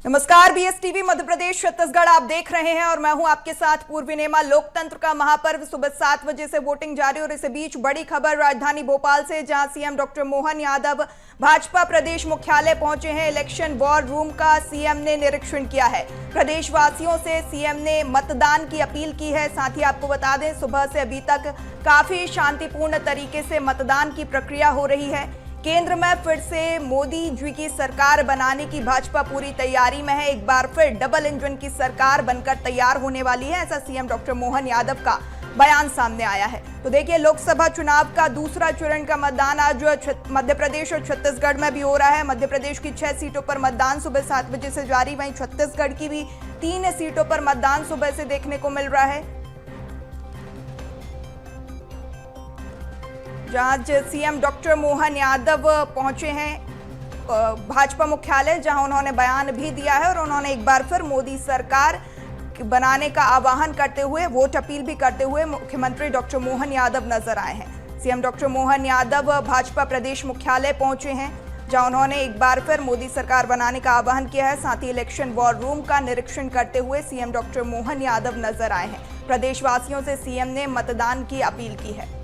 नमस्कार, बीएसटीवी मध्य प्रदेश छत्तीसगढ़ आप देख रहे हैं और मैं हूं आपके साथ पूर्वी नेमा। लोकतंत्र का महापर्व सुबह 7 बजे से वोटिंग जारी और इसी बीच बड़ी खबर राजधानी भोपाल से, जहां सीएम डॉक्टर मोहन यादव भाजपा प्रदेश मुख्यालय पहुंचे हैं। इलेक्शन वॉर रूम का सीएम ने निरीक्षण किया है। प्रदेशवासियों से सीएम ने मतदान की अपील की है। साथ ही आपको बता दें, सुबह से अभी तक काफी शांतिपूर्ण तरीके से मतदान की प्रक्रिया हो रही है। केंद्र में फिर से मोदी जी की सरकार बनाने की भाजपा पूरी तैयारी में है। एक बार फिर डबल इंजन की सरकार बनकर तैयार होने वाली है, ऐसा सीएम डॉक्टर मोहन यादव का बयान सामने आया है। तो देखिए, लोकसभा चुनाव का दूसरा चरण का मतदान आज मध्य प्रदेश और छत्तीसगढ़ में भी हो रहा है। मध्य प्रदेश की 6 सीटों पर मतदान सुबह 7 बजे से जारी, वहीं छत्तीसगढ़ की भी 3 सीटों पर मतदान सुबह से देखने को मिल रहा है, जहां सीएम डॉक्टर मोहन यादव पहुंचे हैं भाजपा मुख्यालय, जहां उन्होंने बयान भी दिया है और उन्होंने एक बार फिर मोदी सरकार बनाने का आह्वान करते हुए, वोट अपील भी करते हुए मुख्यमंत्री डॉक्टर मोहन यादव नजर आए हैं। सीएम डॉक्टर मोहन यादव भाजपा प्रदेश मुख्यालय पहुंचे हैं, जहां उन्होंने एक बार फिर मोदी सरकार बनाने का आह्वान किया है। साथ ही इलेक्शन वॉर रूम का निरीक्षण करते हुए सीएम डॉक्टर मोहन यादव नजर आए हैं। प्रदेशवासियों से सीएम ने मतदान की अपील की है।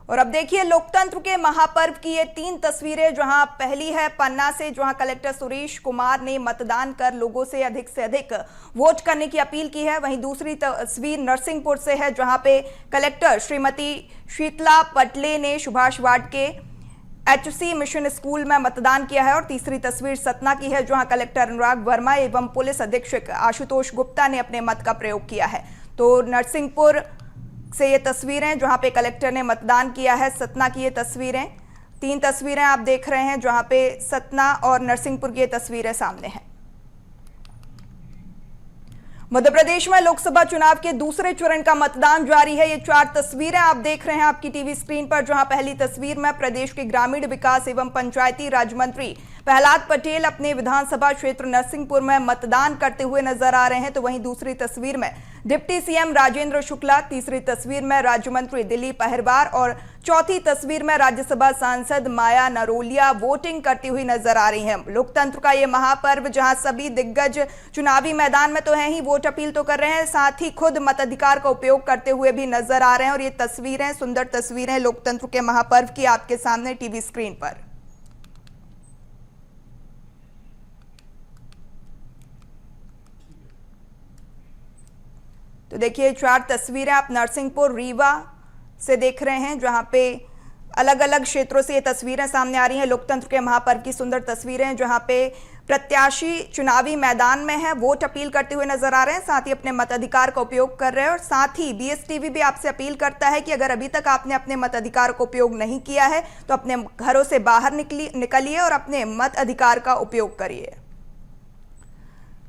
और अब देखिए, लोकतंत्र के महापर्व की ये 3 तस्वीरें, जहां पहली है पन्ना से, जहां कलेक्टर सुरेश कुमार ने मतदान कर लोगों से अधिक वोट करने की अपील की है। वहीं दूसरी तस्वीर नरसिंहपुर से है, जहां पे कलेक्टर श्रीमती शीतला पटले ने सुभाष वार्ड के HC मिशन स्कूल में मतदान किया है। और तीसरी तस्वीर सतना की है, जहां कलेक्टर अनुराग वर्मा एवं पुलिस अधीक्षक आशुतोष गुप्ता ने अपने मत का प्रयोग किया है। तो नरसिंहपुर से ये तस्वीरें जहां पे कलेक्टर ने मतदान किया है, सतना की ये तस्वीरें, 3 तस्वीरें आप देख रहे हैं, जहां पे सतना और नरसिंहपुर की ये तस्वीरें सामने हैं। मध्य प्रदेश में लोकसभा चुनाव के दूसरे चरण का मतदान जारी है। ये 4 तस्वीरें आप देख रहे हैं आपकी टीवी स्क्रीन पर, जहां पहली तस्वीर में प्रदेश के ग्रामीण विकास एवं पंचायती राज मंत्री प्रहलाद पटेल अपने विधानसभा क्षेत्र नरसिंहपुर में मतदान करते हुए नजर आ रहे हैं। तो वहीं दूसरी तस्वीर में डिप्टी सीएम राजेंद्र शुक्ला, तीसरी तस्वीर में राज्य मंत्री दिलीप अहिरवार और चौथी तस्वीर में राज्यसभा सांसद माया नरोलिया वोटिंग करती हुई नजर आ रही हैं। लोकतंत्र का ये महापर्व, जहां सभी दिग्गज चुनावी मैदान में तो हैं ही, वोट अपील तो कर रहे हैं, साथ ही खुद मताधिकार का उपयोग करते हुए भी नजर आ रहे हैं। और ये तस्वीरें, सुंदर तस्वीरें लोकतंत्र के महापर्व की आपके सामने टीवी स्क्रीन पर। तो देखिए, 4 तस्वीरें आप नरसिंहपुर रीवा से देख रहे हैं, जहां पे अलग अलग क्षेत्रों से ये तस्वीरें सामने आ रही हैं। लोकतंत्र के महापर्व की सुंदर तस्वीरें, जहां पे प्रत्याशी चुनावी मैदान में है, वोट अपील करते हुए नजर आ रहे हैं, साथ ही अपने मताधिकार का उपयोग कर रहे हैं। और साथ ही बीएसटीवी भी आपसे अपील करता है कि अगर अभी तक आपने अपने मताधिकार का उपयोग नहीं किया है तो अपने घरों से बाहर निकलिए और अपने मत अधिकार का उपयोग करिए।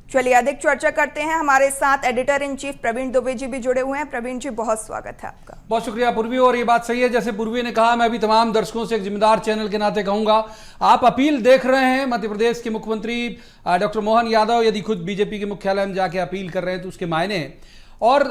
चलिए अधिक चर्चा करते हैं। हमारे साथ editor in chief Praveen Dubey ji भी जुड़े हुए हैं। प्रवीण जी, बहुत स्वागत है आपका। बहुत शुक्रिया पूर्वी। और ये बात सही है, जैसे पूर्वी ने कहा, मैं भी तमाम दर्शकों से एक जिम्मेदार चैनल के नाते कहूंगा, आप अपील देख रहे हैं मध्य प्रदेश के मुख्यमंत्री डॉक्टर मोहन यादव यदि खुद बीजेपी के मुख्यालय में जाके अपील कर रहे हैं तो उसके मायने हैं। और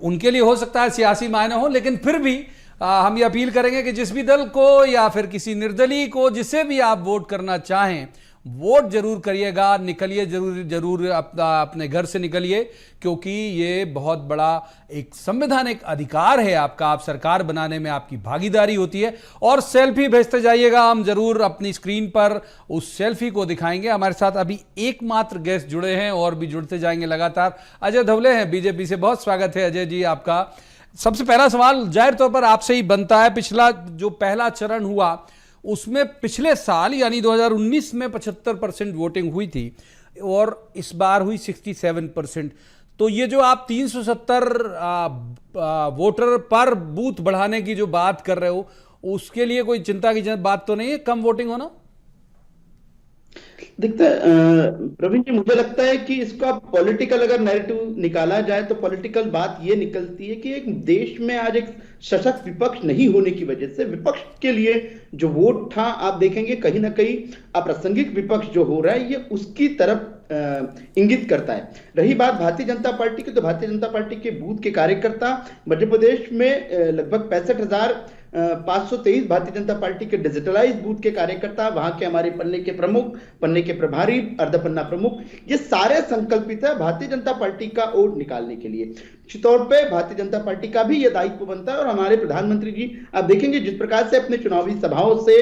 उनके लिए हो सकता है सियासी मायने हो, लेकिन फिर भी हम ये अपील करेंगे कि जिस भी दल को या फिर किसी निर्दलीय को, जिसे भी आप वोट करना चाहें, वोट जरूर करिएगा, निकलिए जरूर अपने घर से निकलिए, क्योंकि ये बहुत बड़ा एक संवैधानिक अधिकार है आपका। आप सरकार बनाने में आपकी भागीदारी होती है। और सेल्फी भेजते जाइएगा, हम जरूर अपनी स्क्रीन पर उस सेल्फी को दिखाएंगे। हमारे साथ अभी एकमात्र गेस्ट जुड़े हैं और भी जुड़ते जाएंगे लगातार। अजय धवले हैं बीजेपी से, बहुत स्वागत है अजय जी आपका। सबसे पहला सवाल जाहिर तौर पर आपसे ही बनता है, पिछला जो पहला चरण हुआ उसमें पिछले साल यानी 2019 में 75% वोटिंग हुई थी और इस बार हुई 67%। तो ये जो आप 370 वोटर पर बूथ बढ़ाने की जो बात कर रहे हो, उसके लिए कोई चिंता की बात तो नहीं है, कम वोटिंग होना? देखते प्रवीण जी, मुझे लगता है कि इसका पॉलिटिकल अगर नैरेटिव निकाला जाए तो पॉलिटिकल बात ये निकलती है कि एक देश में आज एक सशक्त विपक्ष नहीं होने की वजह से विपक्ष के लिए जो वोट था, आप देखेंगे कहीं ना कहीं अप्रासंगिक विपक्ष जो हो रहा है ये उसकी तरफ इंगित करता है। रही बात भारतीय जनता पार्टी की, तो भारतीय जनता पार्टी के बूथ के कार्यकर्ता मध्य प्रदेश में लगभग 65,000 523 भारतीय जनता पार्टी के डिजिटलाइज बूथ के कार्यकर्ता, वहां के हमारे पन्ने के प्रमुख, पन्ने के प्रभारी, अर्धपन्ना प्रमुख, ये सारे संकल्पित है भारतीय जनता पार्टी का वोट निकालने के लिए। निश्चित तौर पे भारतीय जनता पार्टी का भी यह दायित्व बनता है और हमारे प्रधानमंत्री जी आप देखेंगे जिस प्रकार से अपने चुनावी सभाओं से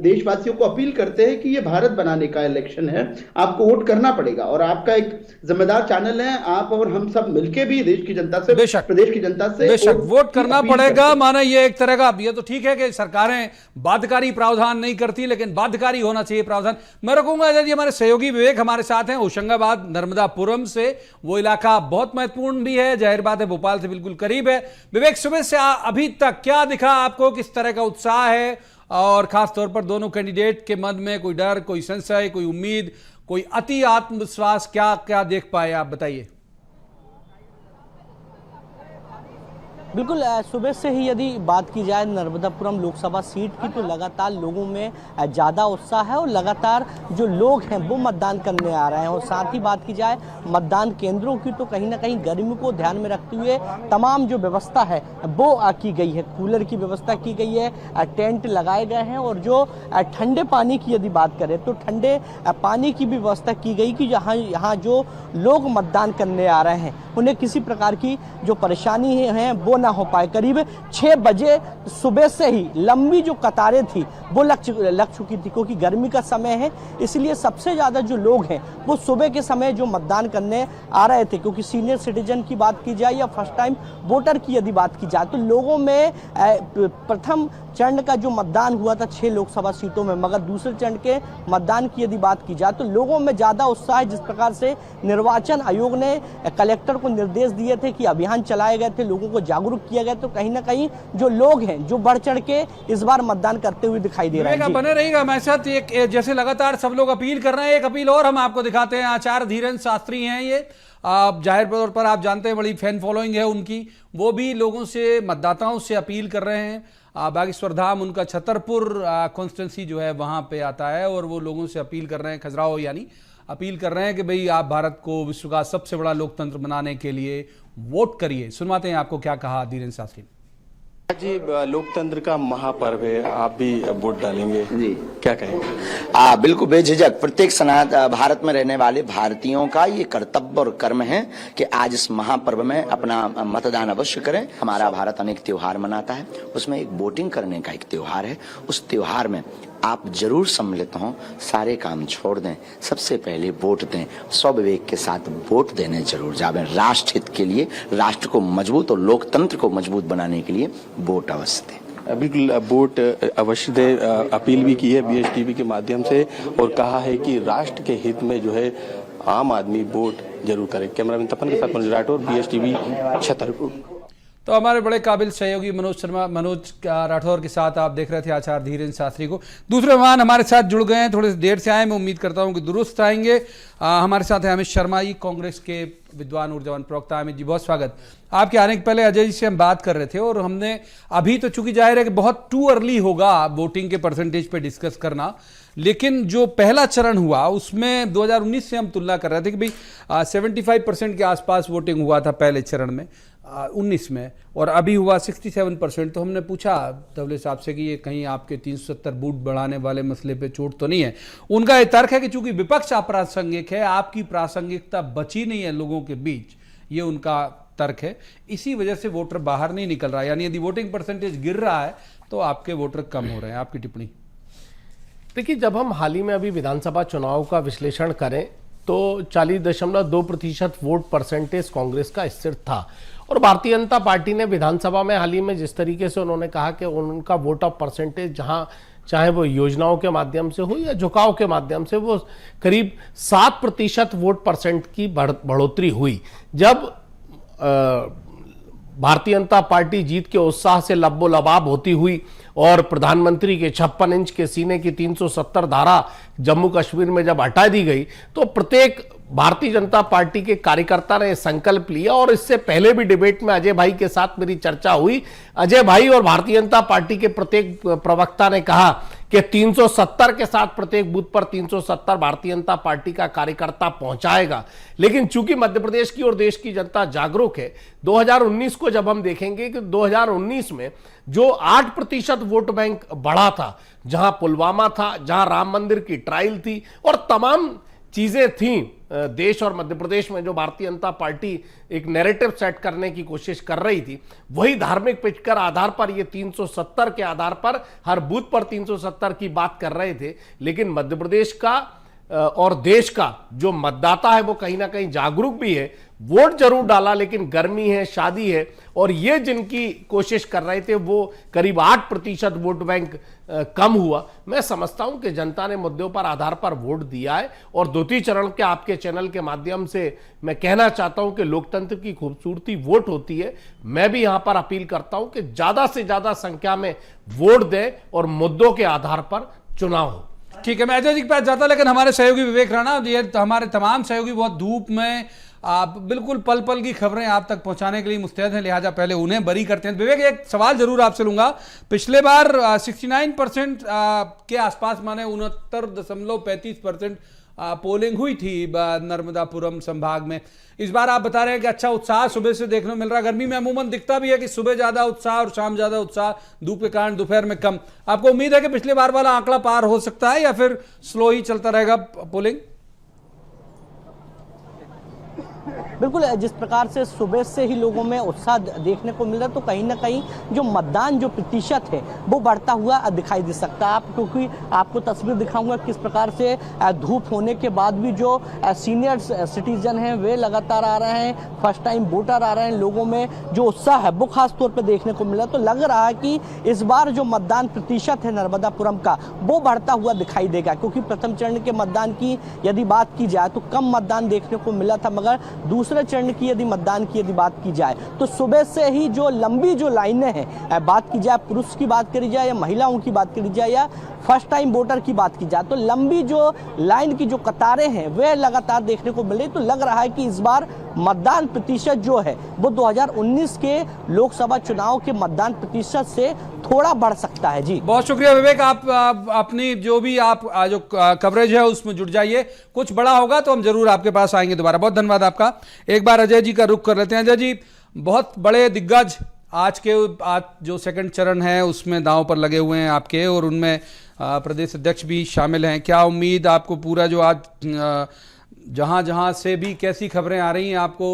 देशवासियों को अपील करते हैं कि ये भारत बनाने का इलेक्शन है, आपको वोट करना पड़ेगा और आपका एक जिम्मेदार चैनल है, आप और हम सब मिलकर भी देश की जनता से, प्रदेश की जनता से बेशक वोट करना पड़ेगा। माना ये एक तरह का, ये तो ठीक है कि सरकारें बाध्यकारी प्रावधान नहीं करती, लेकिन बाध्यकारी होना चाहिए प्रावधान। मैं रखूंगा यदि हमारे सहयोगी विवेक हमारे साथ हैं होशंगाबाद नर्मदापुरम से, वो इलाका बहुत महत्वपूर्ण भी है, जाहिर बात है भोपाल से बिल्कुल करीब है। विवेक, सुबह से अभी तक क्या दिखा आपको, किस तरह का उत्साह है और खास तौर पर दोनों कैंडिडेट के मन में कोई डर, कोई संशय, कोई उम्मीद, कोई अति आत्मविश्वास, क्या क्या देख पाए आप बताइए। बिल्कुल, सुबह से ही यदि बात की जाए नर्मदापुरम लोकसभा सीट की तो लगातार लोगों में ज़्यादा उत्साह है और लगातार जो लोग हैं वो मतदान करने आ रहे हैं। और साथ ही बात की जाए मतदान केंद्रों की तो कहीं ना कहीं गर्मी को ध्यान में रखते हुए तमाम जो व्यवस्था है वो की गई है। कूलर की व्यवस्था की गई है, टेंट लगाए गए हैं और जो ठंडे पानी की यदि बात करें तो ठंडे पानी की भी व्यवस्था की गई कि यहाँ जो लोग मतदान करने आ रहे हैं उन्हें किसी प्रकार की जो परेशानी है वो ना हो पाए। करीब 6 बजे सुबह से ही लंबी जो कतारें थी वो लग चुकी थी, क्योंकि गर्मी का समय है, इसलिए सबसे ज़्यादा जो लोग हैं वो सुबह के समय जो मतदान करने आ रहे थे। क्योंकि सीनियर सिटीजन की बात की जाए या फर्स्ट टाइम वोटर की यदि बात की जाए तो लोगों में प्रथम चरण का जो मतदान हुआ था 6 लोकसभा सीटों में, मगर दूसरे चरण के मतदान की यदि बात की जाए तो लोगों में ज़्यादा उत्साह है। जिस प्रकार से निर्वाचन आयोग ने कलेक्टर को निर्देश दिए थे कि अभियान चलाए गए थे, लोगों को जागरूक किया गया, तो कहीं ना कहीं जो लोग हैं जो बढ़ चढ़ के इस बार मतदान करते हुए दिखाई दे रहे हैं। बने रहिएगा हमारे साथ। एक जैसे लगातार सब लोग अपील कर रहे हैं, एक अपील और हम आपको दिखाते हैं। आचार्य धीरेन्द्र शास्त्री हैं ये, आप जाहिर तौर पर आप जानते हैं बड़ी फैन फॉलोइंग है उनकी, वो भी लोगों से, मतदाताओं से अपील कर रहे हैं। बागेश्वर धाम उनका छतरपुर कॉन्स्टिट्यूंसी जो है वहां पे आता है और वो लोगों से अपील कर रहे हैं, खजुराहो यानी अपील कर रहे हैं कि भाई आप भारत को विश्व का सबसे बड़ा लोकतंत्र बनाने के लिए वोट करिए। सुनवाते हैं आपको क्या कहा धीरेन्द्र शास्त्री। जी, लोकतंत्र का महापर्व है, आप भी वोट डालेंगे जी, क्या कहेंगे? बिल्कुल बेझिझक प्रत्येक भारत में रहने वाले भारतीयों का ये कर्तव्य और कर्म है कि आज इस महापर्व में अपना मतदान अवश्य करें। हमारा भारत अनेक त्योहार मनाता है, उसमें एक वोटिंग करने का एक त्योहार है। उस त्योहार में आप जरूर सम्मिलित हों, सारे काम छोड़ दें, सबसे पहले वोट दें, स्वविवेक के साथ वोट देने जरूर जावें। राष्ट्र हित के लिए, राष्ट्र को मजबूत और लोकतंत्र को मजबूत बनाने के लिए वोट अवश्य दें। बिल्कुल, वोट अवश्य दें। अपील भी की है BHTV के माध्यम से और कहा है कि राष्ट्र के हित में जो है आम आदमी वोट जरूर करे। कैमरामैन तपन के साथ मनोज राठौर, BHTV छतरपुर। तो हमारे बड़े काबिल सहयोगी मनोज राठौर के साथ आप देख रहे थे आचार्य धीरेन्द्र शास्त्री को। दूसरे मेहमान हमारे साथ जुड़ गए हैं, थोड़ी देर से आए, मैं उम्मीद करता हूं कि दुरुस्त आएंगे। हमारे साथ है अमित शर्मा जी, कांग्रेस के विद्वान ऊर्जावान प्रवक्ता। अमित जी बहुत स्वागत। आपके आने के पहले अजय जी से हम बात कर रहे थे और हमने अभी तो चूंकि जाहिर है कि बहुत टू अर्ली होगा वोटिंग के परसेंटेज पे डिस्कस करना, लेकिन जो पहला चरण हुआ उसमें 2019 से हम तुलना कर रहे थे कि भाई 75% के आसपास वोटिंग हुआ था पहले चरण में 19 में, और अभी हुआ 67%। तो हमने पूछा तवले साहब से कि ये कहीं आपके 370 बूथ बढ़ाने वाले मसले पे चोट तो नहीं है। उनका ये तर्क है कि चूंकि विपक्ष अप्रासंगिक है, आपकी प्रासंगिकता बची नहीं है लोगों के बीच, ये उनका तर्क है, इसी वजह से वोटर बाहर नहीं निकल रहा है। यानी यदि वोटिंग परसेंटेज गिर रहा है तो आपके वोटर कम हो रहे हैं। आपकी टिप्पणी? देखिए, जब हम हाल ही में अभी विधानसभा चुनाव का विश्लेषण करें तो 40.2% वोट परसेंटेज कांग्रेस का स्थिर था और भारतीय जनता पार्टी ने विधानसभा में हाल ही में जिस तरीके से उन्होंने कहा कि उनका वोट ऑफ परसेंटेज जहां चाहे वो योजनाओं के माध्यम से हो या झुकाव के माध्यम से, वो करीब 7% वोट परसेंट की बढ़ोतरी हुई। जब भारतीय जनता पार्टी जीत के उत्साह से लब्बो-लबाब होती हुई और प्रधानमंत्री के 56 इंच के सीने की 370 धारा जम्मू कश्मीर में जब हटा दी गई तो प्रत्येक भारतीय जनता पार्टी के कार्यकर्ता ने संकल्प लिया। और इससे पहले भी डिबेट में अजय भाई के साथ मेरी चर्चा हुई। अजय भाई और भारतीय जनता पार्टी के प्रत्येक प्रवक्ता ने कहा कि 370 के साथ प्रत्येक बूथ पर 370 भारतीय जनता पार्टी का कार्यकर्ता पहुंचाएगा। लेकिन चूंकि मध्य प्रदेश की और देश की जनता जागरूक है, 2019 को जब हम देखेंगे कि 2019 में जो 8% वोट बैंक बढ़ा था, जहां पुलवामा था, जहां राम मंदिर की ट्रायल थी और तमाम चीजें थी देश और मध्य प्रदेश में, जो भारतीय जनता पार्टी एक नैरेटिव सेट करने की कोशिश कर रही थी, वही धार्मिक पिचकर आधार पर ये 370 के आधार पर हर बूथ पर 370 की बात कर रहे थे। लेकिन मध्य प्रदेश का और देश का जो मतदाता है वो कहीं ना कहीं जागरूक भी है, वोट जरूर डाला, लेकिन गर्मी है, शादी है, और ये जिनकी कोशिश कर रहे थे वो करीब 8% वोट बैंक कम हुआ। मैं समझता हूं कि जनता ने मुद्दों पर आधार पर वोट दिया है, और द्वितीय चरण के आपके चैनल के माध्यम से मैं कहना चाहता हूं कि लोकतंत्र की खूबसूरती वोट होती है। मैं भी यहां पर अपील करता हूं कि ज्यादा से ज्यादा संख्या में वोट दें और मुद्दों के आधार पर चुनाव हो। ठीक है, मैं अजय जी के पास जाता, लेकिन हमारे सहयोगी विवेक राणा, ये हमारे तमाम सहयोगी बहुत धूप में आप बिल्कुल पल पल की खबरें आप तक पहुंचाने के लिए मुस्तैद हैं, लिहाजा पहले उन्हें बरी करते हैं। विवेक, एक सवाल जरूर आपसे लूंगा। पिछले बार 69% के आसपास, माने 69.35% पोलिंग हुई थी नर्मदापुरम संभाग में। इस बार आप बता रहे हैं कि अच्छा उत्साह सुबह से देखने को मिल रहा है। गर्मी में अमूमन दिखता भी है कि सुबह ज्यादा उत्साह और शाम ज्यादा उत्साह, धूप के कारण दोपहर में कम। आपको उम्मीद है कि पिछले बार वाला आंकड़ा पार हो सकता है या फिर स्लो ही चलता रहेगा पोलिंग? बिल्कुल, जिस प्रकार से सुबह से ही लोगों में उत्साह देखने को मिल रहा है, तो कहीं ना कहीं जो मतदान जो प्रतिशत है वो बढ़ता हुआ दिखाई दे सकता है। क्योंकि आपको तस्वीर दिखाऊंगा किस प्रकार से धूप होने के बाद भी जो सीनियर सिटीजन हैं वे लगातार आ रहे हैं, फर्स्ट टाइम वोटर आ रहे हैं। लोगों में जो उत्साह है वो खास तौर पर देखने को मिला। तो लग रहा है कि इस बार जो मतदान प्रतिशत है नर्मदापुरम का वो बढ़ता हुआ दिखाई देगा, क्योंकि प्रथम चरण के मतदान की यदि बात की जाए तो कम मतदान देखने को मिला था, मगर दूसरे चरण की यदि मतदान की यदि बात की जाए तो सुबह से ही जो लंबी जो लाइनें हैं, बात की जाए पुरुष की बात करी जाए या महिलाओं की बात करी जाए या फर्स्ट टाइम वोटर की बात की जाए, तो लंबी जो लाइन की जो कतारें हैं वे लगातार देखने को मिले। तो लग रहा है कि इस बार मतदान प्रतिशत जो है वो 2019 के लोकसभा चुनाव के मतदान प्रतिशत से थोड़ा बढ़ सकता है। जी बहुत शुक्रिया विवेक, आप अपनी जो भी आप जो कवरेज है उसमें जुड़ जाइए। कुछ बड़ा होगा तो हम जरूर आपके पास आएंगे दोबारा। बहुत धन्यवाद आपका। एक बार अजय जी का रुख कर लेते हैं। अजय जी, बहुत बड़े दिग्गज आज जो सेकंड चरण है उसमें दांव पर लगे हुए हैं आपके, और उनमें प्रदेश अध्यक्ष भी शामिल हैं। क्या उम्मीद आपको पूरा जो आज जहां जहां से भी कैसी खबरें आ रही हैं आपको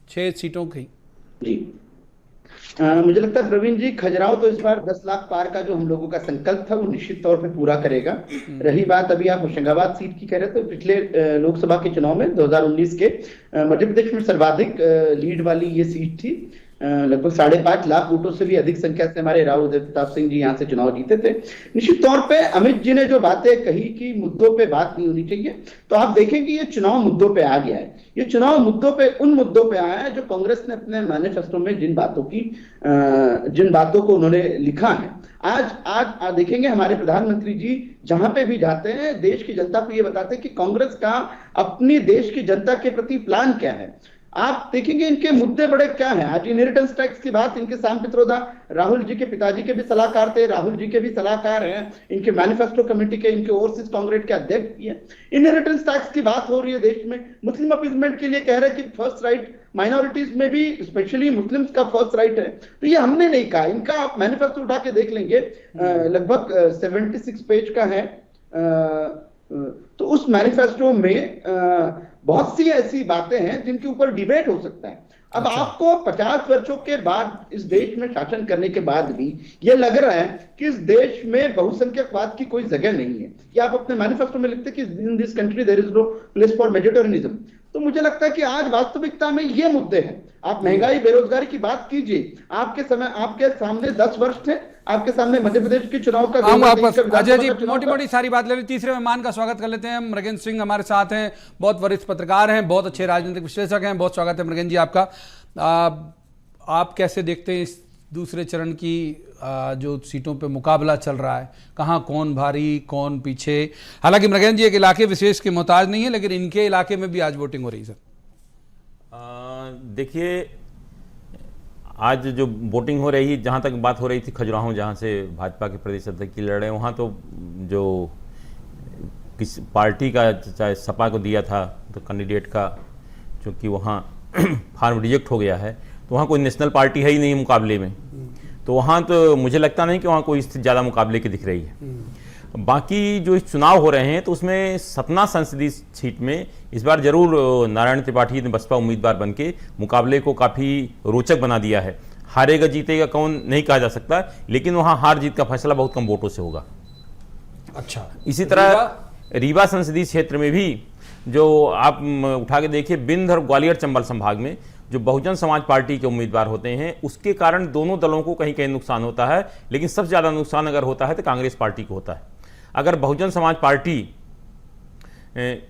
6 सीटों की? जी, मुझे लगता है प्रवीण जी, खजुराहो तो इस बार 10 लाख पार का जो हम लोगों का संकल्प था वो निश्चित तौर पे पूरा करेगा। रही बात अभी आप होशंगाबाद सीट की कह रहे थे, तो पिछले लोकसभा के चुनाव में 2019 के मध्य प्रदेश में सर्वाधिक लीड वाली ये सीट थी। लगभग 5.5 लाख वोटों से भी अधिक संख्या से हमारे राव उदय प्रताप सिंह जी यहाँ से चुनाव जीते थे। निश्चित तौर पे अमित जी ने जो बातें कही कि मुद्दों पे बात नहीं होनी चाहिए, तो आप देखेंगे ये चुनाव मुद्दों पे आ गया है। ये चुनाव मुद्दों पे उन मुद्दों पे आया है जो कांग्रेस ने अपने मैनिफेस्टो में जिन बातों को उन्होंने लिखा है। आज देखेंगे हमारे प्रधानमंत्री जी जहां पे भी जाते हैं देश की जनता को ये बताते हैं कि कांग्रेस का अपनी देश की जनता के प्रति प्लान क्या है। आप देखेंगे इनके मुद्दे बड़े क्या हैं। आज इनहेरिटेंस टैक्स की बात इनके साम पित्रोदा राहुल जी के पिताजी के भी सलाहकार थे, राहुल जी के भी सलाहकार हैं, इनके मैनिफेस्टो कमेटी के, इनके ओवरसीज कांग्रेस के अध्यक्ष भी हैं। इनहेरिटेंस टैक्स की बात हो रही है देश में। मुस्लिम अपीजमेंट के लिए कह रहे हैं कि फर्स्ट राइट माइनॉरिटीज में भी स्पेशली मुस्लिम्स का फर्स्ट राइट है, तो ये हमने नहीं कहा। इनका आप मैनिफेस्टो उठा के देख लेंगे, लगभग 76 पेज का है। तो उस मैनिफेस्टो में बहुत सी ऐसी बातें हैं जिनके ऊपर डिबेट हो सकता है। अब आपको 50 वर्षों के बाद इस देश में शासन करने के बाद भी ये लग रहा है कि इस देश में बहुसंख्यकवाद की कोई जगह नहीं है। या आप अपने मैनिफेस्टो में लिखते कि in this country there is no place for majoritarianism. तो मुझे लगता है कि आज वास्तविकता में ये मुद्दे हैं। आप महंगाई बेरोजगारी की बात कीजिए, आपके सामने 10 वर्ष थे, आपके सामने मध्य प्रदेश के चुनाव का अजय जी मोटी सारी बात ले ली। तीसरे मेहमान का स्वागत कर लेते हैं। मृगेंद्र सिंह हमारे साथ हैं, बहुत वरिष्ठ पत्रकार हैं, बहुत अच्छे राजनीतिक विश्लेषक हैं। बहुत स्वागत है मृगेंद्र जी आपका। आप कैसे देखते हैं इस दूसरे चरण की जो सीटों पे मुकाबला चल रहा है, कहाँ कौन भारी कौन पीछे? हालांकि मृगेंद्र जी एक इलाके विशेष के मोहताज नहीं है, लेकिन इनके इलाके में भी आज वोटिंग हो रही है। सर देखिए, आज जो वोटिंग हो रही है, जहाँ तक बात हो रही थी खजुराहो, जहाँ से भाजपा के प्रदेश अध्यक्ष की लड़ रहे हैं, वहाँ तो जो किस पार्टी का, चाहे सपा को दिया था तो कैंडिडेट का, चूँकि वहाँ फार्म रिजेक्ट हो गया है, तो वहाँ कोई नेशनल पार्टी है ही नहीं मुकाबले में, तो वहाँ तो मुझे लगता नहीं कि वहाँ कोई स्थिति ज़्यादा मुकाबले की दिख रही है। बाकी जो चुनाव हो रहे हैं तो उसमें सतना संसदीय सीट में इस बार जरूर नारायण त्रिपाठी ने बसपा उम्मीदवार बनके मुकाबले को काफ़ी रोचक बना दिया है। हारेगा जीतेगा कौन नहीं कहा जा सकता, लेकिन वहाँ हार जीत का फैसला बहुत कम वोटों से होगा। अच्छा, इसी तरह रीवा संसदीय क्षेत्र में भी जो आप उठा के देखिए, बिंद और ग्वालियर चंबल संभाग में जो बहुजन समाज पार्टी के उम्मीदवार होते हैं, उसके कारण दोनों दलों को कहीं कहीं नुकसान होता है, लेकिन सबसे ज़्यादा नुकसान अगर होता है तो कांग्रेस पार्टी को होता है। अगर बहुजन समाज पार्टी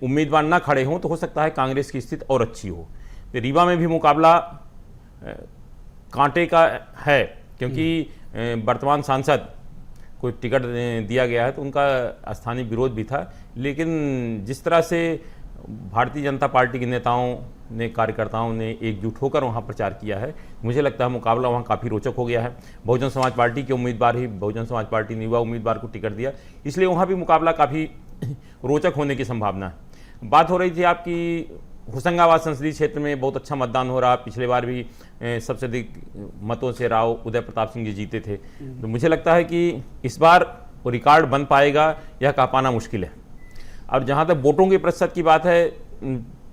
उम्मीदवार ना खड़े हों तो हो सकता है कांग्रेस की स्थिति और अच्छी हो। तो रीवा में भी मुकाबला कांटे का है, क्योंकि वर्तमान सांसद को टिकट दिया गया है तो उनका स्थानीय विरोध भी था, लेकिन जिस तरह से भारतीय जनता पार्टी के नेताओं ने, कार्यकर्ताओं ने एकजुट होकर वहाँ प्रचार किया है, मुझे लगता है मुकाबला वहाँ काफ़ी रोचक हो गया है। बहुजन समाज पार्टी के उम्मीदवार ही बहुजन समाज पार्टी ने युवा उम्मीदवार को टिकट दिया, इसलिए वहाँ भी मुकाबला काफ़ी रोचक होने की संभावना है। बात हो रही थी आपकी होशंगाबाद संसदीय क्षेत्र में बहुत अच्छा मतदान हो रहा, पिछले बार भी सबसे अधिक मतों से राव उदय प्रताप सिंह जी जीते थे, तो मुझे लगता है कि इस बार वो रिकॉर्ड बन पाएगा यह कह पाना मुश्किल है। और जहाँ तक वोटों के प्रतिशत की बात है,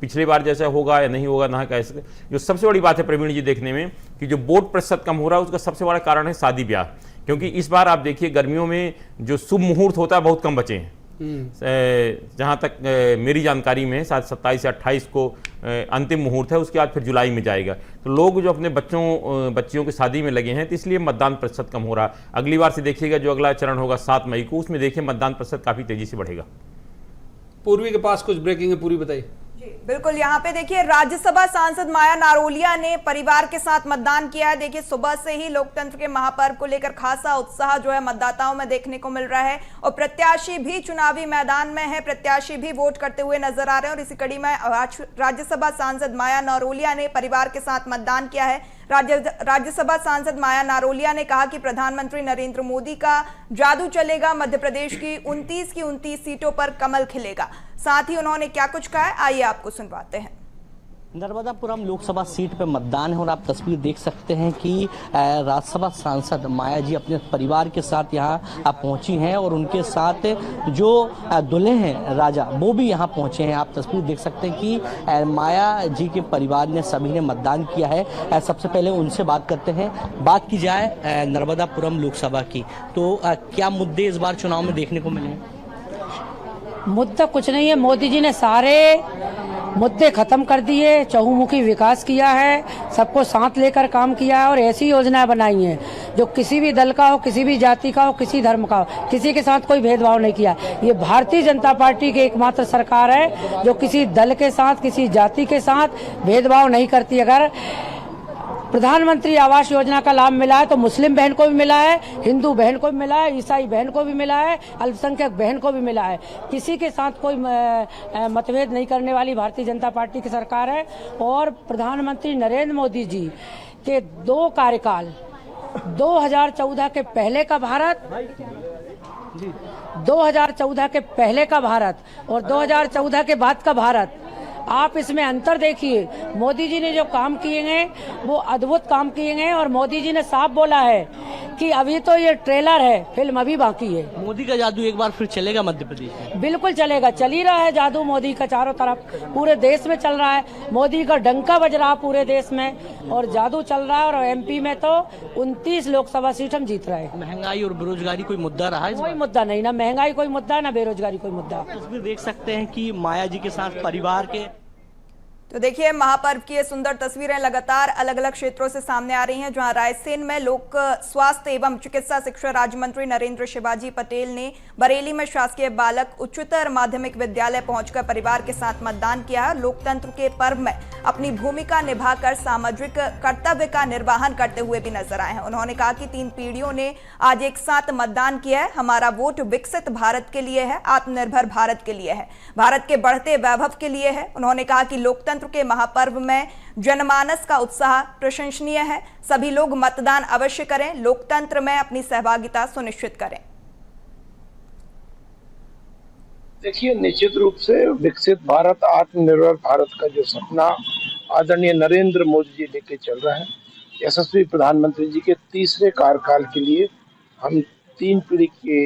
पिछले बार जैसा होगा या नहीं होगा ना कह सकते। जो सबसे बड़ी बात है प्रवीण जी देखने में कि जो वोट प्रतिशत कम हो रहा है उसका सबसे बड़ा कारण है शादी ब्याह, क्योंकि इस बार आप देखिए गर्मियों में जो शुभ मुहूर्त होता है बहुत कम बचे हैं। जहाँ तक मेरी जानकारी में शायद 27 या 28 को अंतिम मुहूर्त है, उसके बाद फिर जुलाई में जाएगा। तो लोग जो अपने बच्चियों की शादी में लगे हैं, तो इसलिए मतदान प्रतिशत कम हो रहा। अगली बार से देखिएगा जो अगला चरण होगा 7 मई को, उसमें देखिए मतदान प्रतिशत काफ़ी तेजी से बढ़ेगा। पूर्वी के पास कुछ ब्रेकिंग है, पूरी बताइए। बिल्कुल, यहाँ पे देखिए राज्यसभा सांसद माया नारोलिया ने परिवार के साथ मतदान किया है। देखिए सुबह से ही लोकतंत्र के महापर्व को लेकर खासा उत्साह जो है मतदाताओं में देखने को मिल रहा है और प्रत्याशी भी चुनावी मैदान में है, प्रत्याशी भी वोट करते हुए नजर आ रहे हैं। और इसी कड़ी में राज्यसभा सांसद माया नारोलिया ने परिवार के साथ मतदान किया है। राज्यसभा सांसद माया नारोलिया ने कहा कि प्रधानमंत्री नरेंद्र मोदी का जादू चलेगा, मध्य प्रदेश की 29 सीटों पर कमल खिलेगा। साथ ही उन्होंने क्या कुछ कहा है, आइए आपको सुनवाते हैं। नर्मदापुरम लोकसभा सीट पर मतदान है और आप तस्वीर देख सकते हैं कि राज्यसभा सांसद माया जी अपने परिवार के साथ यहाँ पहुँची हैं और उनके साथ जो दूल्हे हैं राजा, वो भी यहाँ पहुँचे हैं। आप तस्वीर देख सकते हैं कि माया जी के परिवार ने, सभी ने मतदान किया है। सबसे पहले उनसे बात करते हैं। बात की जाए नर्मदापुरम लोकसभा की, तो क्या मुद्दे इस बार चुनाव में देखने को मिले? मुद्दा कुछ नहीं है, मोदी जी ने सारे मुद्दे खत्म कर दिए, चहुमुखी विकास किया है, सबको साथ लेकर काम किया है और ऐसी योजनाएं बनाई हैं जो किसी भी दल का हो, किसी भी जाति का हो, किसी धर्म का हो, किसी के साथ कोई भेदभाव नहीं किया। ये भारतीय जनता पार्टी की एकमात्र सरकार है जो किसी दल के साथ, किसी जाति के साथ भेदभाव नहीं करती। अगर प्रधानमंत्री आवास योजना का लाभ मिला है तो मुस्लिम बहन को भी मिला है, हिंदू बहन को भी मिला है, ईसाई बहन को भी मिला है, अल्पसंख्यक बहन को भी मिला है। किसी के साथ कोई मतभेद नहीं करने वाली भारतीय जनता पार्टी की सरकार है। और प्रधानमंत्री नरेंद्र मोदी जी के 2 कार्यकाल, 2014 के पहले का भारत, 2014 के पहले का भारत और 2014 के बाद का भारत, आप इसमें अंतर देखिए। मोदी जी ने जो काम किए हैं वो अद्भुत काम किए हैं और मोदी जी ने साफ बोला है कि अभी तो ये ट्रेलर है, फिल्म अभी बाकी है। मोदी का जादू एक बार फिर चलेगा मध्य प्रदेश में? बिल्कुल चलेगा, चल ही रहा है जादू मोदी का, चारों तरफ पूरे देश में चल रहा है। मोदी का डंका बज रहा है पूरे देश में और जादू चल रहा है। और एमपी में तो 29 लोकसभा सीट हम जीत रहे हैं। महंगाई और बेरोजगारी कोई मुद्दा रहा है? कोई मुद्दा नहीं, ना महंगाई कोई मुद्दा, ना बेरोजगारी कोई मुद्दा। तस्वीर देख सकते हैं कि माया जी के साथ परिवार के। तो देखिए महापर्व की ये सुंदर तस्वीरें लगातार अलग अलग क्षेत्रों से सामने आ रही हैं, जहां रायसेन में लोक स्वास्थ्य एवं चिकित्सा शिक्षा राज्य मंत्री नरेंद्र शिवाजी पटेल ने बरेली में शासकीय बालक उच्चतर माध्यमिक विद्यालय पहुंचकर परिवार के साथ मतदान किया है। लोकतंत्र के पर्व में अपनी भूमिका निभाकर सामाजिक कर्तव्य का निर्वहन करते हुए भी नजर आए हैं। उन्होंने कहा कि 3 पीढ़ियों ने आज एक साथ मतदान किया है। हमारा वोट विकसित भारत के लिए है, आत्मनिर्भर भारत के लिए है, भारत के बढ़ते वैभव के लिए है। उन्होंने कहा कि लोकतंत्र लोकतंत्र के महापर्व में जनमानस का उत्साह प्रशंसनीय है। सभी लोग मतदान अवश्य करें, लोकतंत्र में अपनी सहभागिता सुनिश्चित करें। देखिए, निश्चित रूप से विकसित भारत, आत्मनिर्भर भारत का जो सपना आदरणीय नरेंद्र मोदी जी लेके चल रहे हैं, यशस्वी प्रधानमंत्री जी के तीसरे कार्यकाल के लिए हम 3 पीढ़ी के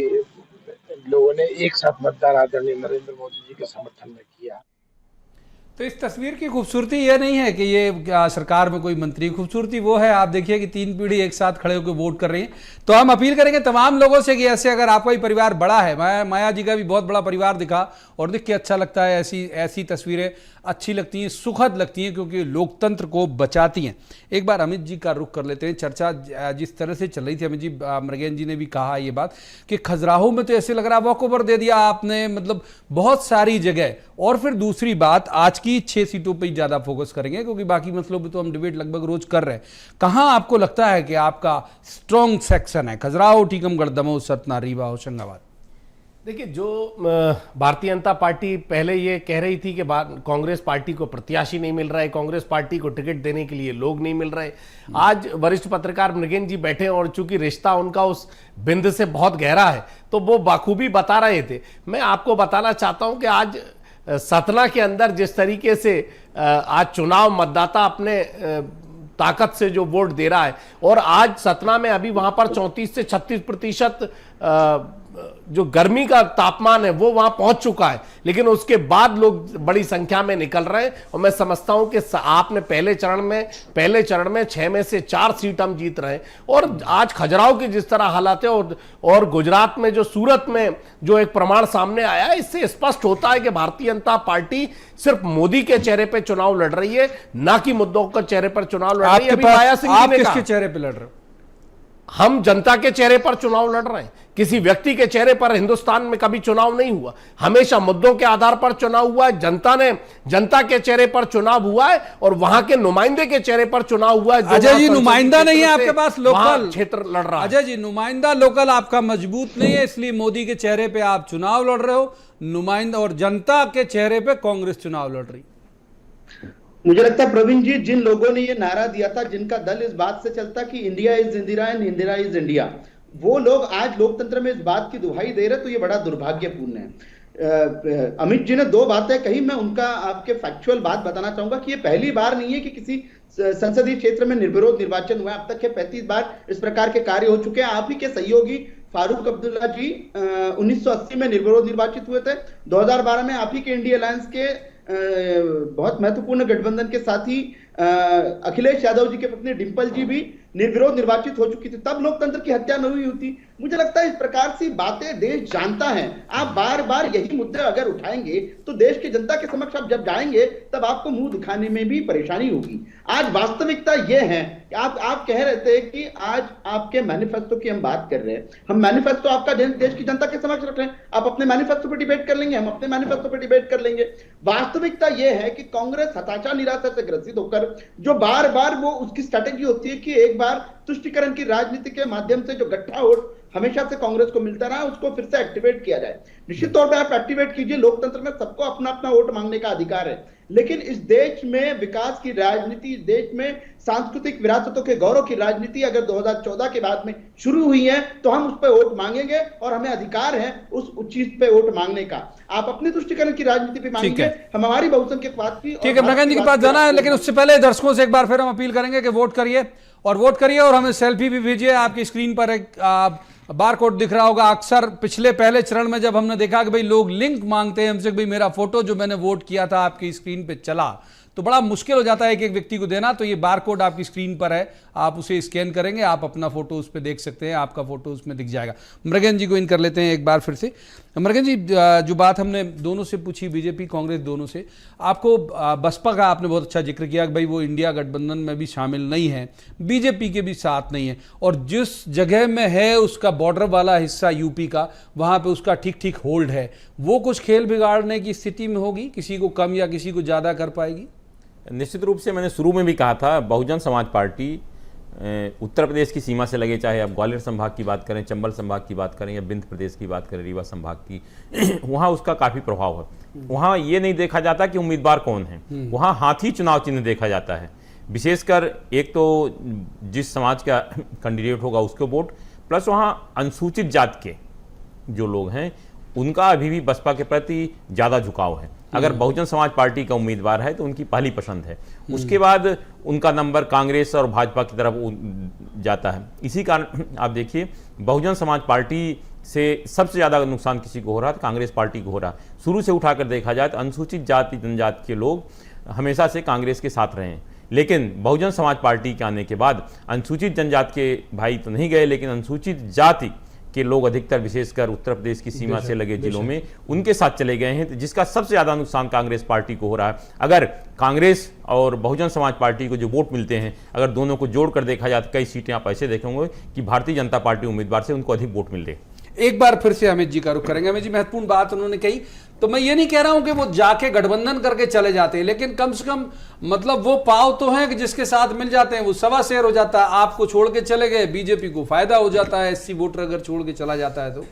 लोगों ने एक साथ मतदान आदरणीय नरेंद्र मोदी जी के समर्थन में किया। तो इस तस्वीर की खूबसूरती ये नहीं है कि ये सरकार में कोई मंत्री, खूबसूरती वो है, आप देखिए कि 3 पीढ़ी एक साथ खड़े होकर वोट कर रही हैं। तो हम अपील करेंगे तमाम लोगों से कि ऐसे अगर आपका भी परिवार बड़ा है, माया जी का भी बहुत बड़ा परिवार दिखा और देख के अच्छा लगता है, ऐसी तस्वीरें अच्छी लगती हैं, सुखद लगती हैं, क्योंकि लोकतंत्र को बचाती हैं। एक बार अमित जी का रुख कर लेते हैं। चर्चा जिस तरह से चल रही थी, अमित जी, मृगेन जी ने भी कहा ये बात कि खजुराहो में तो ऐसे लग रहा है वॉक ओवर दे दिया आपने, मतलब बहुत सारी जगह। और फिर दूसरी बात, आज की 6 सीटों पर ही ज्यादा फोकस करेंगे क्योंकि बाकी मसलों पर तो हम डिबेट लगभग रोज कर रहे हैं। कहां आपको लगता है कि आपका स्ट्रॉन्ग सेक्शन है? खजुराहो, टीकमगढ़, दमोह, सतना, रीवा, होशंगाबाद। देखिए, जो भारतीय जनता पार्टी पहले ये कह रही थी कि कांग्रेस पार्टी को प्रत्याशी नहीं मिल रहा है, कांग्रेस पार्टी को टिकट देने के लिए लोग नहीं मिल रहे। आज वरिष्ठ पत्रकार मृगेन जी बैठे और चूंकि रिश्ता उनका उस बिंदु से बहुत गहरा है तो वो बाखूबी बता रहे थे। मैं आपको बताना चाहता हूं कि आज सतना के अंदर जिस तरीके से आज चुनाव मतदाता अपने ताकत से जो वोट दे रहा है, और आज सतना में अभी वहां पर 34 से 36% जो गर्मी का तापमान है वो वहां पहुंच चुका है, लेकिन उसके बाद लोग बड़ी संख्या में निकल रहे हैं। और मैं समझता हूं कि आपने पहले चरण में 6 में से 4 सीट हम जीत रहे हैं। और आज खजुराहो की जिस तरह हालात है और गुजरात में जो सूरत में जो एक प्रमाण सामने आया है, इससे स्पष्ट होता है कि भारतीय जनता पार्टी सिर्फ मोदी के चेहरे पर चुनाव लड़ रही है, ना कि मुद्दों के चेहरे पर चुनाव लड़ रही है। अभी माया सिंह जी ने कहा, किसके चेहरे पर लड़ रहे हो? हम जनता के चेहरे पर चुनाव लड़ रहे हैं। किसी व्यक्ति के चेहरे पर हिंदुस्तान में कभी चुनाव नहीं हुआ, हमेशा मुद्दों के आधार पर चुनाव हुआ है। जनता के चेहरे पर चुनाव हुआ है और वहां के नुमाइंदे के चेहरे पर चुनाव हुआ है। अजय जी, नुमाइंदा नहीं है आपके पास, लोकल क्षेत्र लड़ रहा है। अजय जी, नुमाइंदा लोकल आपका मजबूत नहीं है, इसलिए मोदी के चेहरे पे आप चुनाव लड़ रहे हो। नुमाइंदा और जनता के चेहरे पे कांग्रेस चुनाव लड़ रही। मुझे लगता है प्रवीण जी, जिन लोगों ने ये नारा दिया था, जिनका दल इस बात से चलता कि India is Indira and Indira is India, वो लोग आज लोकतंत्र में इस बात की दुहाई दे रहे, तो ये बड़ा दुर्भाग्यपूर्ण है। अमित जी ने 2 बातें कही, मैं उनका आपके फैक्चुअल बात बताना चाहूंगा कि ये पहली बार नहीं है कि किसी संसदीय क्षेत्र में निर्विरोध निर्वाचन हुआ। अब तक के 35 बार इस प्रकार के कार्य हो चुके हैं। आप ही के सहयोगी फारूक अब्दुल्ला जी 1980 में निर्विरोध निर्वाचित हुए थे। 2012 में आप ही के इंडिया अलायंस के बहुत महत्वपूर्ण गठबंधन के साथी अखिलेश यादव जी के पत्नी डिंपल जी भी निर्विरोध निर्वाचित हो चुकी थी, तब लोकतंत्र की हत्या न हुई होती। मुझे लगता है इस प्रकार से बातें देश जानता है। आप बार बार यही मुद्दे अगर उठाएंगे तो देश की जनता के समक्ष आप जब जाएंगे तब आपको मुंह दिखाने में भी परेशानी होगी। आज वास्तविकता यह है कि आप कह रहे थे कि आज आपके मैनिफेस्टो की हम बात कर रहे हैं। हम मैनिफेस्टो आपका देश की जनता के समक्ष रख रहे हैं। आप अपने मैनिफेस्टो पर डिबेट कर लेंगे, हम अपने मैनिफेस्टो पर डिबेट कर लेंगे। वास्तविकता यह है कि कांग्रेस हताशा निराशा से ग्रसित होकर जो बार बार वो उसकी स्ट्रैटेजी होती है कि एक बार तुष्टिकरण की राजनीति के माध्यम से जो गट्ठा वोट हमेशा से कांग्रेस को मिलता रहा, उसको फिर से एक्टिवेट किया जाए। निश्चित तौर पर आप एक्टिवेट कीजिए, लोकतंत्र में सबको अपना अपना वोट मांगने का अधिकार है, लेकिन इस देश में विकास की राजनीति, इस देश में सांस्कृतिक विरासतों के गौरव की राजनीति अगर 2014 के बाद में शुरू हुई है तो हम उस पर वोट मांगेंगे और हमें अधिकार है उस चीज पे वोट मांगने का। आप अपनी तुष्टिकरण की राजनीति पे मांगेंगे, हम हमारी बहुसंख्यकवाद की। ठीक है, मृगेन जी के पास जाना है, लेकिन उससे पहले दर्शकों से एक बार फिर हम अपील करेंगे कि वोट करिए और हमें सेल्फी भी भेजिए। आपकी स्क्रीन पर एक बार कोड दिख रहा होगा। अक्सर पहले चरण में जब हमने देखा कि भाई लोग लिंक मांगते हैं हमसे, भाई मेरा फोटो जो मैंने वोट किया था आपकी स्क्रीन पे चला, तो बड़ा मुश्किल हो जाता है एक व्यक्ति को देना। तो ये बार कोड आपकी स्क्रीन पर है, आप उसे स्कैन करेंगे, आप अपना फोटो उस पर देख सकते हैं, आपका फोटो उसमें दिख जाएगा। मृगेन जी को इन कर लेते हैं एक बार फिर से। मृगेन जी, जो बात हमने दोनों से पूछी, बीजेपी कांग्रेस दोनों से, आपको बसपा का आपने बहुत अच्छा जिक्र किया कि भाई वो इंडिया गठबंधन में भी शामिल नहीं है, बीजेपी के भी साथ नहीं है, और जिस जगह में है उसका बॉर्डर वाला हिस्सा यूपी का, वहां पे उसका ठीक ठीक होल्ड है। वो कुछ खेल बिगाड़ने की स्थिति में होगी, किसी को कम या किसी को ज्यादा कर पाएगी? निश्चित रूप से मैंने शुरू में भी कहा था, बहुजन समाज पार्टी उत्तर प्रदेश की सीमा से लगे, चाहे आप ग्वालियर संभाग की बात करें, चंबल संभाग की बात करें या विंध्य प्रदेश की बात करें, रीवा संभाग की, वहाँ उसका काफ़ी प्रभाव है। वहाँ ये नहीं देखा जाता कि उम्मीदवार कौन है, वहाँ हाथी चुनाव चिन्ह देखा जाता है। विशेषकर एक तो जिस समाज का कैंडिडेट होगा उसको वोट, प्लस वहाँ अनुसूचित जात के जो लोग हैं उनका अभी भी बसपा के प्रति ज़्यादा झुकाव है। अगर बहुजन समाज पार्टी का उम्मीदवार है तो उनकी पहली पसंद है, उसके बाद उनका नंबर कांग्रेस और भाजपा की तरफ जाता है। इसी कारण आप देखिए बहुजन समाज पार्टी से सबसे ज़्यादा नुकसान किसी को हो रहा है, कांग्रेस पार्टी को हो रहा है। शुरू से उठाकर देखा जाए तो अनुसूचित जाति जनजाति के लोग हमेशा से कांग्रेस के साथ रहे हैं, लेकिन बहुजन समाज पार्टी के आने के बाद अनुसूचित जनजाति के भाई तो नहीं गए, लेकिन अनुसूचित जाति के लोग अधिकतर विशेषकर उत्तर प्रदेश की सीमा से लगे जिलों में उनके साथ चले गए हैं, जिसका सबसे ज़्यादा नुकसान कांग्रेस पार्टी को हो रहा है। अगर कांग्रेस और बहुजन समाज पार्टी को जो वोट मिलते हैं, अगर दोनों को जोड़कर देखा जाए तो कई सीटें आप ऐसे देखेंगे कि भारतीय जनता पार्टी उम्मीदवार से उनको अधिक वोट मिल रहे। एक बार फिर से अमित जी का रुख करेंगे। अमित जी, महत्वपूर्ण बात उन्होंने कही, तो मैं ये नहीं कह रहा हूं कि वो जाके गठबंधन करके चले जाते हैं, लेकिन कम से कम मतलब वो पाव तो हैं कि जिसके साथ मिल जाते हैं वो सवा शेर हो जाता है। आपको छोड़ के चले गए, बीजेपी को फायदा हो जाता है, एससी वोटर अगर छोड़ के चला जाता है तो।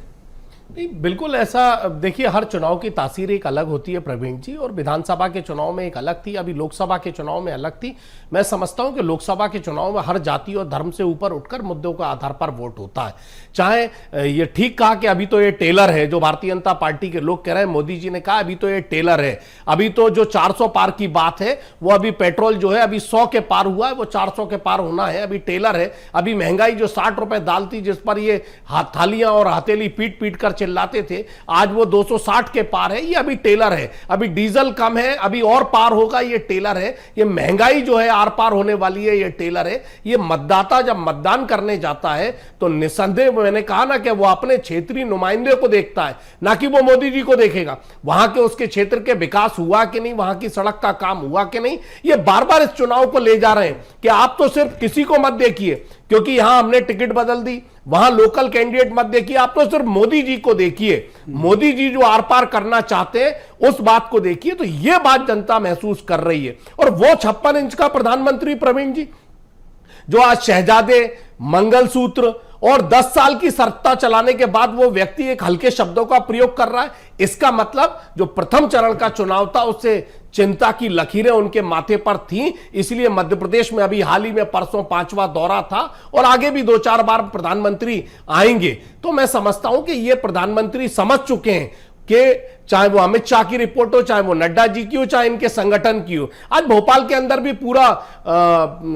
नहीं, बिल्कुल ऐसा। देखिए, हर चुनाव की तासीर एक अलग होती है प्रवीण जी, और विधानसभा के चुनाव में एक अलग थी, अभी लोकसभा के चुनाव में अलग थी। मैं समझता हूं कि लोकसभा के चुनाव में हर जाति और धर्म से ऊपर उठकर मुद्दों के आधार पर वोट होता है। चाहे ये ठीक कहा कि अभी तो ये टेलर है, जो भारतीय जनता पार्टी के लोग कह रहे हैं, मोदी जी ने कहा अभी तो ये टेलर है, अभी तो जो 400 पार की बात है वो अभी पेट्रोल जो है अभी 100 के पार हुआ है, वो 400 के पार होना है, अभी टेलर है। अभी महंगाई जो 60 रुपए दाल थी जिस पर ये थालियां और हथेली पीट पीट कर चिल्लाते थे, आज वो 260 के पार है, ये अभी टेलर है। अभी डीजल कम है, अभी और पार होगा, ये टेलर है। ये महंगाई जो है आर पार होने वाली है, ये टेलर है। ये मतदाता जब मतदान करने जाता है तो निसंदेह, मैंने कहा ना कि वो अपने क्षेत्रीय नुमाइंदे को देखता है, ना कि वो मोदी जी को देखेगा। वहां के उसके क्षेत्र के विकास हुआ कि नहीं, वहां की सड़क का काम हुआ कि नहीं, ये बार बार इस चुनाव को ले जा रहे हैं कि आप तो सिर्फ किसी को मत देखिए क्योंकि यहां हमने टिकट बदल दी, वहां लोकल कैंडिडेट मत देखिए, आप तो सिर्फ मोदी जी को देखिए। मोदी जी जो आर पार करना चाहते हैं उस बात को देखिए। तो यह बात जनता महसूस कर रही है। और वो 56 इंच का प्रधानमंत्री प्रवीण जी, जो आज शहजादे, मंगलसूत्र और 10 साल की सत्ता चलाने के बाद वो व्यक्ति एक हल्के शब्दों का प्रयोग कर रहा है, इसका मतलब जो प्रथम चरण का चुनाव था उससे चिंता की लकीरें उनके माथे पर थीं। इसलिए मध्य प्रदेश में अभी हाल ही में परसों 5वां दौरा था और आगे भी 2-4 बार प्रधानमंत्री आएंगे। तो मैं समझता हूं कि ये प्रधानमंत्री समझ चुके हैं कि चाहे वो अमित शाह की रिपोर्ट हो, चाहे वो नड्डा जी की हो, चाहे इनके संगठन की हो। आज भोपाल के अंदर भी पूरा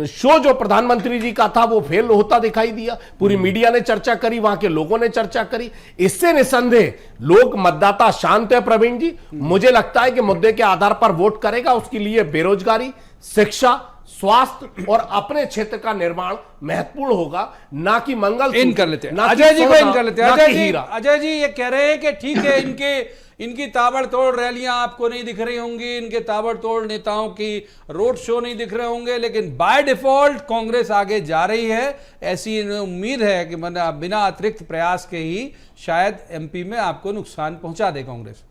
शो जो प्रधानमंत्री जी का था वो फेल होता दिखाई दिया। पूरी मीडिया ने चर्चा करी, वहां के लोगों ने चर्चा करी। इससे निसंदेह लोग, मतदाता शांत है प्रवीण जी। मुझे लगता है कि मुद्दे के आधार पर वोट करेगा। उसके लिए बेरोजगारी, शिक्षा, स्वास्थ्य और अपने क्षेत्र का निर्माण महत्वपूर्ण होगा, ना कि मंगल। इन कर लेते हैं अजय जी को, इन कर लेते हैं अजय जी ये कह रहे हैं कि ठीक है, इनकी ताबड़तोड़ रैलियां आपको नहीं दिख रही होंगी, इनके ताबड़तोड़ नेताओं की रोड शो नहीं दिख रहे होंगे, लेकिन बाय डिफॉल्ट कांग्रेस आगे जा रही है। ऐसी उम्मीद है कि बिना अतिरिक्त प्रयास के ही शायद एमपी में आपको नुकसान पहुंचा दे कांग्रेस।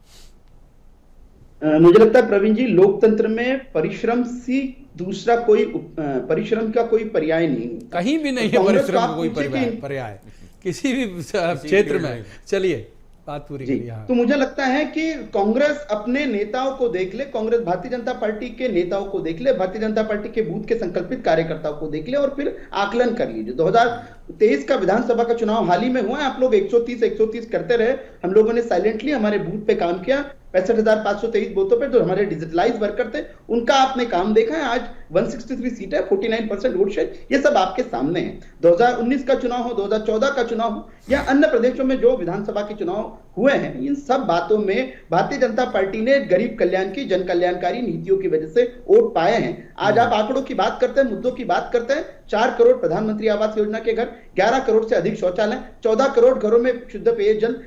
मुझे लगता है प्रवीण जी, लोकतंत्र में परिश्रम सी दूसरा कोई परिश्रम का कोई पर्याय नहीं, कहीं भी नहीं है परिश्रम का कोई पर्याय किसी भी क्षेत्र में। चलिए बात पूरी करिए। तो मुझे लगता है कि कांग्रेस अपने नेताओं को देख ले, कांग्रेस भारतीय जनता पार्टी के नेताओं को देख ले, भारतीय जनता पार्टी के बूथ के संकल्पित कार्यकर्ताओं को देख ले और फिर आकलन कर लीजिए। 2023 का विधानसभा का चुनाव हाल ही में हुआ है। आप लोग 130 करते रहे, हम लोगों ने साइलेंटली हमारे बूथ पे काम किया। 65,523 बूथों पे जो हमारे डिजिटलाइज वर्कर थे उनका आपने काम देखा है। आज 163 सीट है, 49% वोट शेयर, ये सब आपके सामने है। 2019 का चुनाव हो, 2014 का चुनाव हो या अन्य प्रदेशों में जो विधानसभा के चुनाव हुए हैं, इन सब बातों में भारतीय जनता पार्टी ने गरीब कल्याण की, जन कल्याणकारी नीतियों की वजह से वोट पाए हैं। आज आप आंकड़ों की बात करते हैं, मुद्दों की बात करते हैं। 4 करोड़ प्रधानमंत्री आवास योजना के घर, 11 करोड़ से अधिक शौचालय, 14 करोड़ घरों में शुद्ध पेयजल,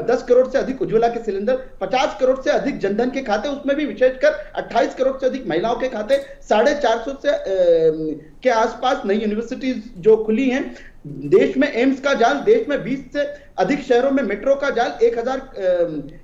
10 करोड़ से अधिक उज्ज्वला के सिलेंडर, 50 करोड़ से अधिक जनधन के खाते, उसमें भी विशेषकर 28 करोड़ से अधिक महिलाओं के खाते, 450 से के आसपास नई यूनिवर्सिटीज जो खुली हैं, देश में एम्स का जाल, देश में 20 से अधिक शहरों में मेट्रो का जाल, 1000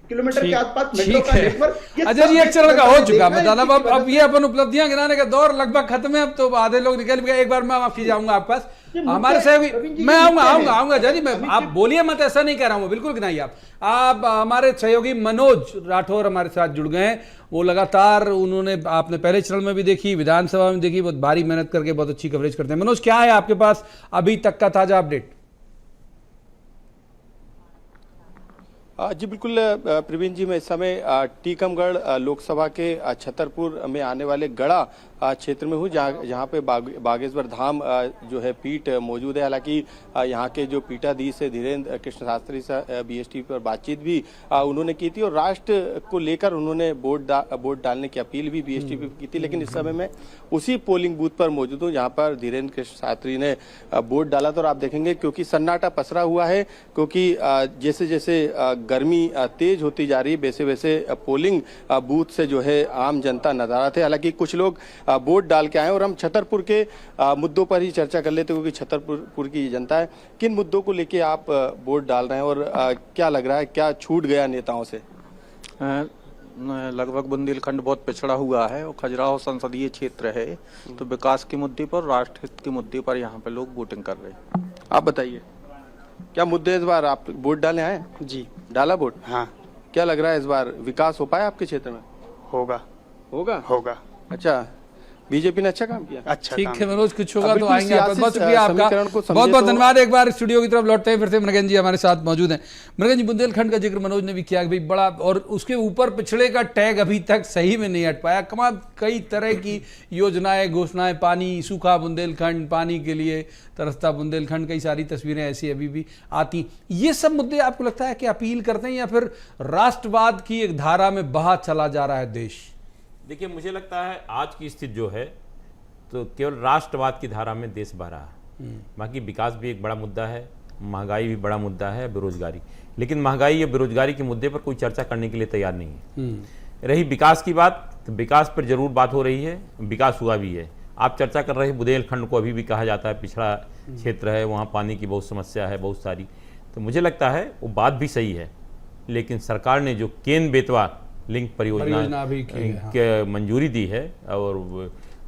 किलोमीटर के आसपास मेट्रो का नेटवर्क। अच्छा जी, एक चरण का हो चुका मतलब अब ये अपन उपलब्धियां गिनाने का दौर लगभग खत्म है। अब तो आधे लोग निकल गए। एक बार मैं माफी जाऊंगा आपके पास, हमारे सहयोगी, मैं आऊंगा जी, मैं आप बोलिए मत, ऐसा नहीं कह रहा हूं, बिल्कुल गिनाइए आप हमारे सहयोगी मनोज राठौर हमारे साथ जुड़ गए हैं। वो लगातार उन्होंने, आपने पहले चरण में भी देखी, विधानसभा में देखी, बहुत भारी मेहनत करके बहुत अच्छी कवरेज करते हैं। मनोज, क्या है आपके पास अभी तक का ताजा अपडेट? जी बिल्कुल प्रवीण जी, मैं इस समय टीकमगढ़ लोकसभा के छतरपुर में आने वाले गढ़ा क्षेत्र में हूँ, जहाँ पे बागेश्वर धाम जो है पीठ मौजूद है। हालांकि यहाँ के जो पीठाधीश है धीरेन्द्र कृष्ण शास्त्री से बीएसटी पर बातचीत भी उन्होंने की थी और राष्ट्र को लेकर उन्होंने वोट डालने की अपील भी बीएसटी पर की थी। लेकिन इस समय मैं उसी पोलिंग बूथ पर मौजूद हूँ जहाँ पर धीरेन्द्र कृष्ण शास्त्री ने वोट डाला था। और आप देखेंगे क्योंकि सन्नाटा पसरा हुआ है, क्योंकि जैसे जैसे गर्मी तेज होती जा रही है वैसे वैसे पोलिंग बूथ से जो है आम जनता नजर थे। हालांकि कुछ लोग वोट डाल के आए और हम छतरपुर के मुद्दों पर ही चर्चा कर लेते, क्योंकि छतरपुर की जनता है। किन मुद्दों को लेके आप वोट डाल रहे हैं और क्या लग रहा है, क्या छूट गया नेताओं से? लगभग बुंदेलखंड बहुत पिछड़ा हुआ है और खजुराहो संसदीय क्षेत्र है, तो विकास के मुद्दे पर, राष्ट्र हित के मुद्दे पर यहाँ पे लोग वोटिंग कर रहे हैं। आप बताइए क्या मुद्दे इस बार आप वोट डालने आए? जी डाला वोट? हाँ। क्या लग रहा है इस बार विकास हो पाया आपके क्षेत्र में? होगा। अच्छा, बीजेपी ने अच्छा काम किया। अच्छा, ठीक है मनोज, कुछ होगा तो आएंगे। बहुत शुक्रिया आपका, बहुत बहुत तो धन्यवाद। एक बार स्टूडियो की तरफ लौटते हैं, फिर से मृगन जी हमारे साथ मौजूद हैं। मृगन जी, बुंदेलखंड का जिक्र मनोज ने भी किया कि भाई बड़ा, और उसके ऊपर पिछड़े का टैग अभी तक सही में नहीं हट पाया। कई तरह की योजनाएं, घोषणाएं, पानी, सूखा बुंदेलखंड, पानी के लिए तरसता बुंदेलखंड, कई सारी तस्वीरें ऐसी अभी भी आती। ये सब मुद्दे आपको लगता है कि अपील करते हैं या फिर राष्ट्रवाद की एक धारा में बहा चला जा रहा है देश? देखिए, मुझे लगता है आज की स्थिति जो है तो केवल राष्ट्रवाद की धारा में देश बह रहा है। बाकी विकास भी एक बड़ा मुद्दा है, महंगाई भी बड़ा मुद्दा है, बेरोजगारी। लेकिन महंगाई या बेरोजगारी के मुद्दे पर कोई चर्चा करने के लिए तैयार नहीं है। रही विकास की बात, तो विकास पर जरूर बात हो रही है, विकास हुआ भी है। आप चर्चा कर रहे हैं बुंदेलखंड को अभी भी कहा जाता है पिछड़ा क्षेत्र है, वहाँ पानी की बहुत समस्या है, बहुत सारी। तो मुझे लगता है वो बात भी सही है, लेकिन सरकार ने जो केन बेतवा लिंक परियोजना की मंजूरी दी है और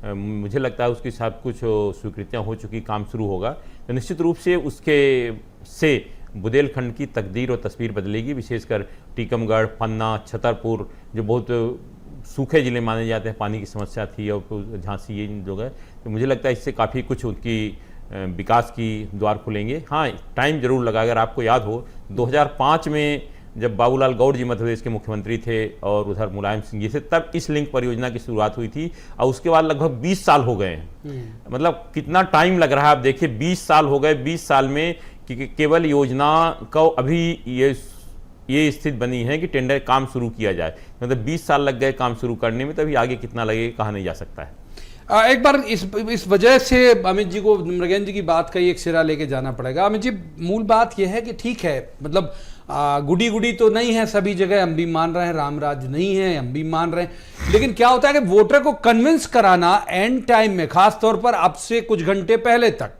मुझे लगता है उसके साथ कुछ स्वीकृतियां हो चुकी, काम शुरू होगा, तो निश्चित रूप से उसके से बुंदेलखंड की तकदीर और तस्वीर बदलेगी। विशेषकर टीकमगढ़, पन्ना, छतरपुर जो बहुत सूखे जिले माने जाते हैं, पानी की समस्या थी, और झांसी, ये जो है, तो मुझे लगता है इससे काफ़ी कुछ उनकी विकास की द्वार खुलेंगे। हाँ, टाइम जरूर लगा। अगर आपको याद हो 2005 में जब बाबूलाल गौड़ जी मध्य प्रदेश के मुख्यमंत्री थे और उधर मुलायम सिंह जी थे, तब इस लिंक परियोजना की शुरुआत हुई थी और उसके बाद लगभग 20 साल हो गए हैं। मतलब कितना टाइम लग रहा है, आप देखिए 20 साल हो गए। 20 साल में केवल योजना को अभी ये स्थिति बनी है कि टेंडर काम शुरू किया जाए, मतलब 20 साल लग गए काम शुरू करने में, तभी आगे कितना लगेगा कहा नहीं जा सकता है। एक बार इस वजह से अमित जी को मृगन जी की बात का एक सिरा लेके जाना पड़ेगा। अमित जी, मूल बात यह है कि ठीक है, मतलब गुडी गुडी तो नहीं है सभी जगह, हम भी मान रहे हैं, रामराज नहीं है, हम भी मान रहे हैं, लेकिन क्या होता है कि वोटर को कन्विंस कराना एंड टाइम में, खास तौर पर अब से कुछ घंटे पहले तक,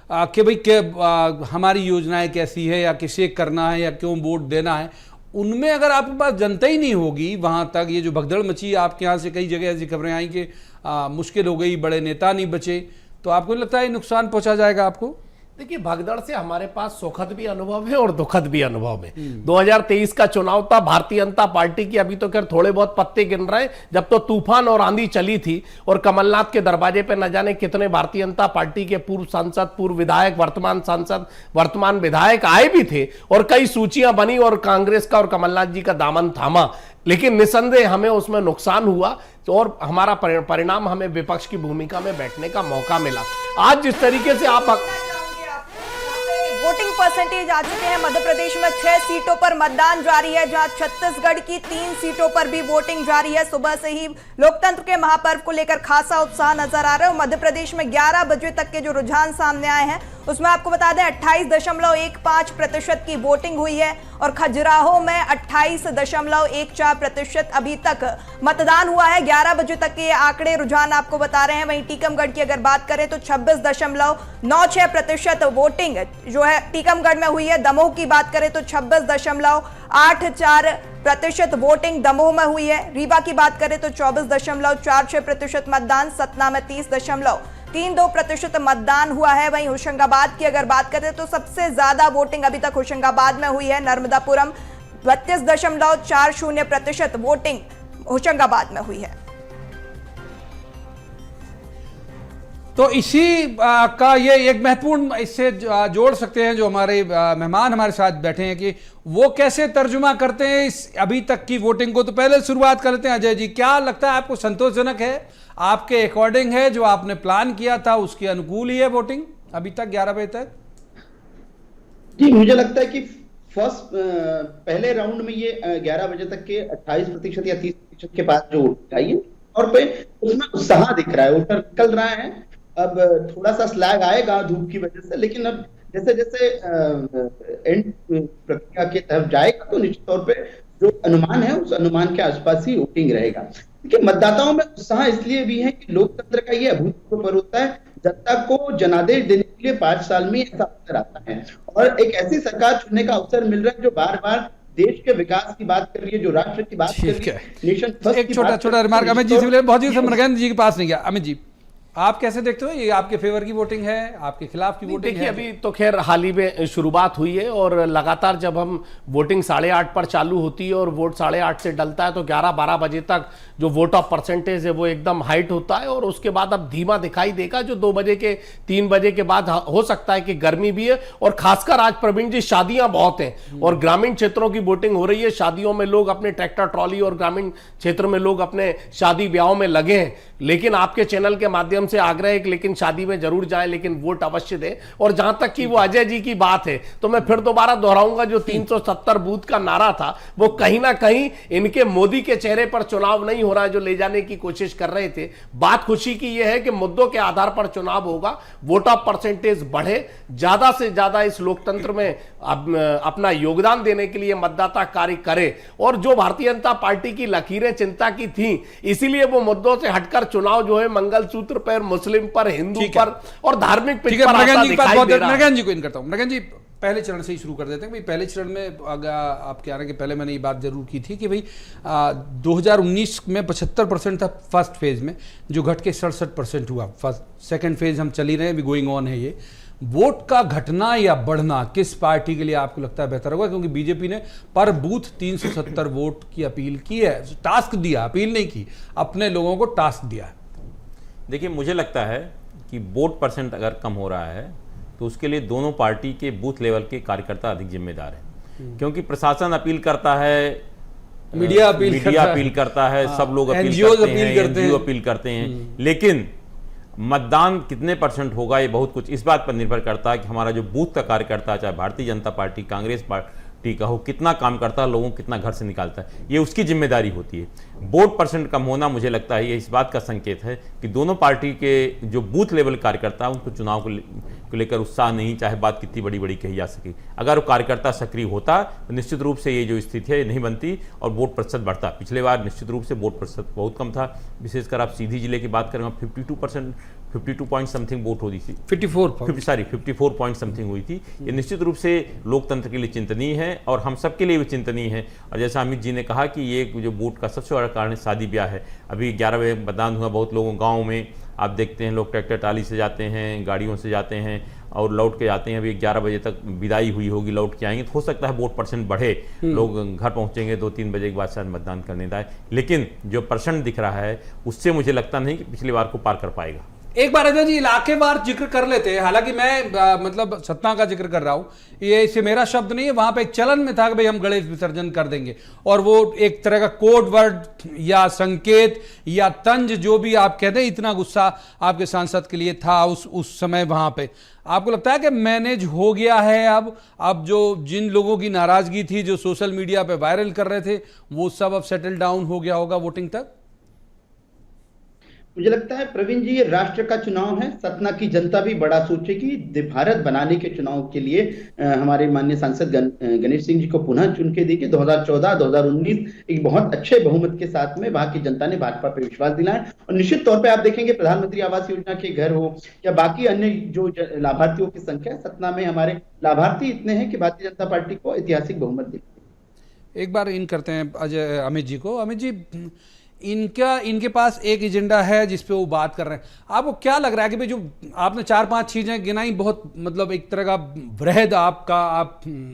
कि भाई हमारी योजनाएं कैसी है या किसे करना है या क्यों वोट देना है, उनमें अगर आपके पास जनता ही नहीं होगी वहां तक, ये जो भगदड़ मची, आपके यहाँ से कई जगह ऐसी खबरें आई कि मुश्किल हो गई, बड़े नेता नहीं बचे, तो आपको लगता है नुकसान पहुंचा जाएगा आपको? देखिए, भगदड़ से हमारे पास सुखद भी अनुभव है और दुखद भी अनुभव है। 2023 का चुनाव था, भारतीय जनता पार्टी की अभी तो खैर थोड़े बहुत पत्ते गिन रहे हैं, जब तो तूफान और आंधी चली थी और कमलनाथ के दरवाजे पे न जाने कितने भारतीय जनता पार्टी के पूर्व सांसद, पूर्व विधायक, वर्तमान सांसद, वर्तमान विधायक आए भी थे और कई सूचियां बनी और कांग्रेस का और कमलनाथ जी का दामन थामा। लेकिन निसंदेह हमें उसमें नुकसान हुआ और हमारा परिणाम, हमें विपक्ष की भूमिका में बैठने का मौका मिला। आज जिस तरीके से आप वोटिंग परसेंटेज आ चुके हैं, मध्य प्रदेश में 6 सीटों पर मतदान जारी है, जहां छत्तीसगढ़ की 3 सीटों पर भी वोटिंग जारी है। सुबह से ही लोकतंत्र के महापर्व को लेकर खासा उत्साह नजर आ रहा है और मध्य प्रदेश में 11 बजे तक के जो रुझान सामने आए हैं उसमें आपको बता दें 28.15% की वोटिंग हुई है और खजुराहो में 28.14% अभी तक मतदान हुआ है। 11 बजे तक के आंकड़े रुझान आपको बता रहे हैं। वहीं टीकमगढ़ की अगर बात करें तो 26.96% वोटिंग जो है टीकमगढ़ में हुई है। दमोह की बात करें तो 26.84% वोटिंग दमोह में हुई है। रीवा की बात करें तो 24.46% मतदान, सतना में 30.32% मतदान हुआ है। वहीं होशंगाबाद की अगर बात करें तो सबसे ज्यादा वोटिंग अभी तक होशंगाबाद में हुई है। नर्मदापुरम 32.40% वोटिंग होशंगाबाद में हुई है। तो इसी का ये एक महत्वपूर्ण इससे जोड़ सकते हैं जो हमारे मेहमान हमारे साथ बैठे हैं कि वो कैसे तर्जुमा करते हैं इस अभी तक की वोटिंग को। तो पहले शुरुआत कर लेते हैं अजय जी, क्या लगता है आपको संतोषजनक है, आपके अकॉर्डिंग है, जो आपने प्लान किया था उसके अनुकूल ही है वोटिंग अभी तक 11 बजे तक? जी, मुझे लगता है कि पहले राउंड में ये 11 बजे तक के 28% या 30% के बाद जो वोट आई है और पे उसमें उत्साह दिख रहा है, वोटर निकल रहा है। अब थोड़ा सा स्लैग आएगा धूप की वजह से, लेकिन अब जैसे जैसे एंड प्रक्रिया के तरफ जाएगा तो निश्चित तौर पे जो अनुमान है उस अनुमान के आसपास ही वोटिंग रहेगा। देखिए, मतदाताओं में उत्साह इसलिए भी है कि लोकतंत्र का ये अभूतपूर्व पर्व होता है। जनता को जनादेश देने के लिए 5 साल में ऐसा अवसर आता है और एक ऐसी सरकार चुनने का अवसर मिल रहा है जो बार बार देश के विकास की बात कर रही है, जो राष्ट्र की बात कर रही है, नेशन फर्स्ट। एक छोटा रिमार्क अमित जी से मिले, बहुत जी से मरगन जी के पास नहीं गया। अमित जी, आप कैसे देखते हो, ये आपके फेवर की वोटिंग है, आपके खिलाफ की वोटिंग है? अभी तो खैर हाल ही में शुरुआत हुई है और लगातार जब हम वोटिंग 8:30 पर चालू होती है और वोट 8:30 से डलता है तो 11-12 बजे तक जो वोट ऑफ परसेंटेज है वो एकदम हाइट होता है और उसके बाद अब धीमा दिखाई देगा। जो 2 बजे के 3 बजे के बाद हो सकता है कि गर्मी भी है और खासकर आज प्रवीण जी शादियां बहुत हैं और ग्रामीण क्षेत्रों की वोटिंग हो रही है। शादियों में लोग अपने ट्रैक्टर ट्रॉली और ग्रामीण क्षेत्र में लोग अपने शादी ब्याहों में लगे हैं। लेकिन आपके चैनल के माध्यम से आग्रह है कि लेकिन शादी में जरूर जाए, लेकिन वोट अवश्य दें। और जहां तक कि वो अजय जी की बात है तो मैं फिर दोबारा दोहराऊंगा, जो 370 बूथ का नारा था वो कहीं ना कहीं इनके मोदी के चेहरे पर चुनाव नहीं हो रहा है जो ले जाने की कोशिश कर रहे थे। बात खुशी की यह है कि मुद्दों के आधार पर चुनाव होगा, वोट ऑफ परसेंटेज बढ़े, ज्यादा से ज्यादा इस लोकतंत्र में अपना योगदान देने के लिए मतदाता कार्य करे। और जो भारतीय जनता पार्टी की लकीरें चिंता की थी, इसीलिए वो मुद्दों से हटकर चुनाव जो है मंगलसूत्र पर, मुस्लिम पर, हिंदू पर और धार्मिक पर दिखाई दे रहा है। मृगन जी को इन करता हूं। मृगन जी, पहले चरण से ही शुरू कर देते हैं भाई। पहले चरण में आप कह रहे हैं कि पहले मैंने ये बात जरूर की थी कि भाई 2019 में 75% था फर्स्ट फेज में, जो घट के 67% हुआ। सेकंड फेज हम चल ही रहे हैं, अभी गोइंग ऑन है। ये वोट का घटना या बढ़ना किस पार्टी के लिए आपको लगता है बेहतर होगा? क्योंकि बीजेपी ने पर बूथ 370 वोट की अपील की है, टास्क दिया, अपील नहीं की, अपने लोगों को टास्क दिया है। देखिए, मुझे लगता है कि वोट परसेंट अगर कम हो रहा है तो उसके लिए दोनों पार्टी के बूथ लेवल के कार्यकर्ता अधिक जिम्मेदार हैं, क्योंकि प्रशासन अपील करता है, मीडिया अपील करता है, सब लोग अपील करते हैं, एनजीओ अपील करते हैं, लेकिन मतदान कितने परसेंट होगा ये बहुत कुछ इस बात पर निर्भर करता है कि हमारा जो बूथ का कार्यकर्ता, चाहे भारतीय जनता पार्टी, कांग्रेस पार्टी का हो, कितना काम करता है, लोगों को कितना घर से निकालता है, ये उसकी जिम्मेदारी होती है। वोट परसेंट कम होना मुझे लगता है ये इस बात का संकेत है कि दोनों पार्टी के जो बूथ लेवल कार्यकर्ता है उनको चुनाव को लेकर उत्साह नहीं, चाहे बात कितनी बड़ी बड़ी कही जा सके। अगर वो कार्यकर्ता सक्रिय होता तो निश्चित रूप से ये जो स्थिति है नहीं बनती और वोट प्रतिशत बढ़ता। पिछले बार निश्चित रूप से वोट प्रतिशत बहुत कम था, विशेषकर आप सीधी जिले की बात करें 52 पॉइंट समथिंग वोट होती थी, 54 पॉइंट समथिंग हुई थी। ये निश्चित रूप से लोकतंत्र के लिए चिंतनीय है और हम सबके लिए भी चिंतनीय है। और जैसा अमित जी ने कहा कि ये जो वोट का सबसे बड़ा कारण शादी ब्याह है। अभी 11 बजे मतदान हुआ, बहुत लोगों गाँव में आप देखते हैं लोग ट्रैक्टर ट्राली से जाते हैं, गाड़ियों से जाते हैं और लौट के जाते हैं। अभी 11 बजे तक विदाई हुई होगी, लौट के आएंगे तो हो सकता है वोट परसेंट बढ़े, लोग घर पहुंचेंगे 2-3 बजे के बाद शायद मतदान करने जाए। लेकिन जो परसेंट दिख रहा है उससे मुझे लगता नहीं कि पिछली बार को पार कर पाएगा। एक बार अजय जी इलाकेवार जिक्र कर लेते हैं, हालांकि मैं मतलब सतना का जिक्र कर रहा हूं, ये इसे मेरा शब्द नहीं है। वहां पे एक चलन में था कि भाई हम गणेश विसर्जन कर देंगे और वो एक तरह का कोड वर्ड या संकेत या तंज जो भी आप कहते हैं, इतना गुस्सा आपके सांसद के लिए था उस समय वहां पे। आपको लगता है कि मैनेज हो गया है अब जो जिन लोगों की नाराजगी थी, जो सोशल मीडिया पे वायरल कर रहे थे, वो सब अब सेटल डाउन हो गया होगा वोटिंग तक? मुझे लगता है प्रवीण जी, ये राष्ट्र का चुनाव है, सतना की जनता भी बड़ा सोचेगी। भारत बनाने के चुनाव के लिए हमारे माननीय सांसद गणेश सिंह जी को पुनः चुन के देखिए। 2014-2019 एक बहुत अच्छे बहुमत के साथ में वहां की जनता ने भाजपा पे विश्वास दिलाया, और निश्चित तौर पे आप देखेंगे प्रधानमंत्री आवास योजना के घर हो या बाकी अन्य जो लाभार्थियों की संख्या, सतना में हमारे लाभार्थी इतने हैं कि भारतीय जनता पार्टी को ऐतिहासिक बहुमत दिखती है। एक बार इन करते हैं अजय अमित जी को। अमित जी, इनके पास एक एजेंडा है जिस पे वो बात कर रहे हैं। आपको क्या लग रहा है कि भाई जो आपने 4-5 चीजें गिनाई, बहुत मतलब एक तरह का वृहद आपका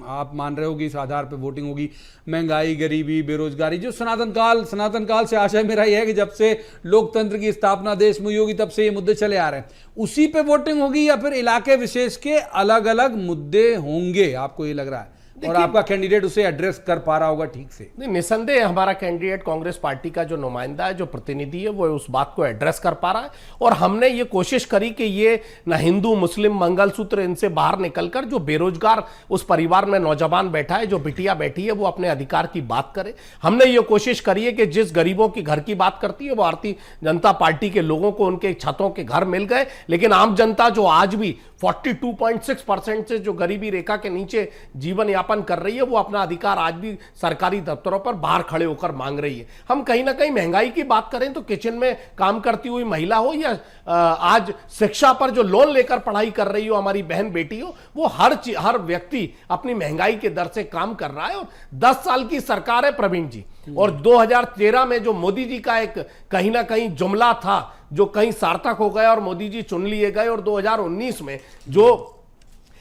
आप मान रहे हो कि इस आधार पे वोटिंग होगी, महंगाई, गरीबी, बेरोजगारी, जो सनातन काल से आशय मेरा यह है कि जब से लोकतंत्र की स्थापना देश में हुई होगी तब से ये मुद्दे चले आ रहे हैं, उसी पे वोटिंग होगी या फिर इलाके विशेष के अलग अलग मुद्दे होंगे? आपको ये लग रहा है और आपका कैंडिडेट उसे एड्रेस कर पा रहा होगा ठीक से? नहीं, निसंदेह हमारा कैंडिडेट कांग्रेस पार्टी का जो नुमाइंदा है, जो प्रतिनिधि है, वो उस बात को एड्रेस कर पा रहा है। और हमने ये कोशिश करी कि ये ना हिंदू मुस्लिम मंगलसूत्र इनसे बाहर निकलकर जो बेरोजगार उस परिवार में नौजवान बैठा है, जो बिटिया बैठी है, वो अपने अधिकार की बात करे। हमने ये कोशिश करी है कि जिस गरीबों की घर की बात करती है वो भारतीय जनता पार्टी के लोगों को उनके छतों के घर मिल गए, लेकिन आम जनता जो आज भी 42.6% से जो गरीबी रेखा के नीचे जीवन यापन कर रही है, वो अपना अधिकार आज भी सरकारी दफ्तरों पर बाहर खड़े होकर मांग रही है। हम कहीं ना कहीं महंगाई की बात करें तो किचन में काम करती हुई महिला हो या आज शिक्षा पर जो लोन लेकर पढ़ाई कर रही हो हमारी बहन बेटी हो, वो हर व्यक्ति अपनी महंगाई के दर से काम कर रहा है। और 10 साल की सरकार है प्रवीण जी, और 2013 में जो मोदी जी का एक कहीं ना कहीं जुमला था जो कहीं सार्थक हो गया और मोदी जी चुन लिए गए, और 2019 में जो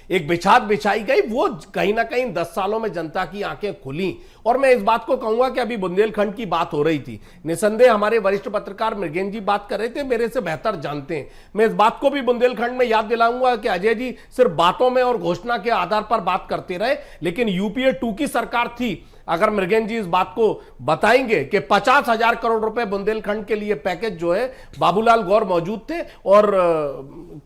एक बिछाद बिछाई गई, वो कहीं ना कहीं 10 सालों में जनता की आंखें खुली। और मैं इस बात को कहूंगा कि अभी बुंदेलखंड की बात हो रही थी, निसंदेह हमारे वरिष्ठ पत्रकार मृगेन जी बात कर रहे थे, मेरे से बेहतर जानते हैं। मैं इस बात को भी बुंदेलखंड में याद दिलाऊंगा कि अजय जी सिर्फ बातों में और घोषणा के आधार पर बात करते रहे, लेकिन यूपीए 2 की सरकार थी। अगर मृगेन जी इस बात को बताएंगे कि 50,000 करोड़ रुपए बुंदेलखंड के लिए पैकेज जो है, बाबूलाल गौर मौजूद थे और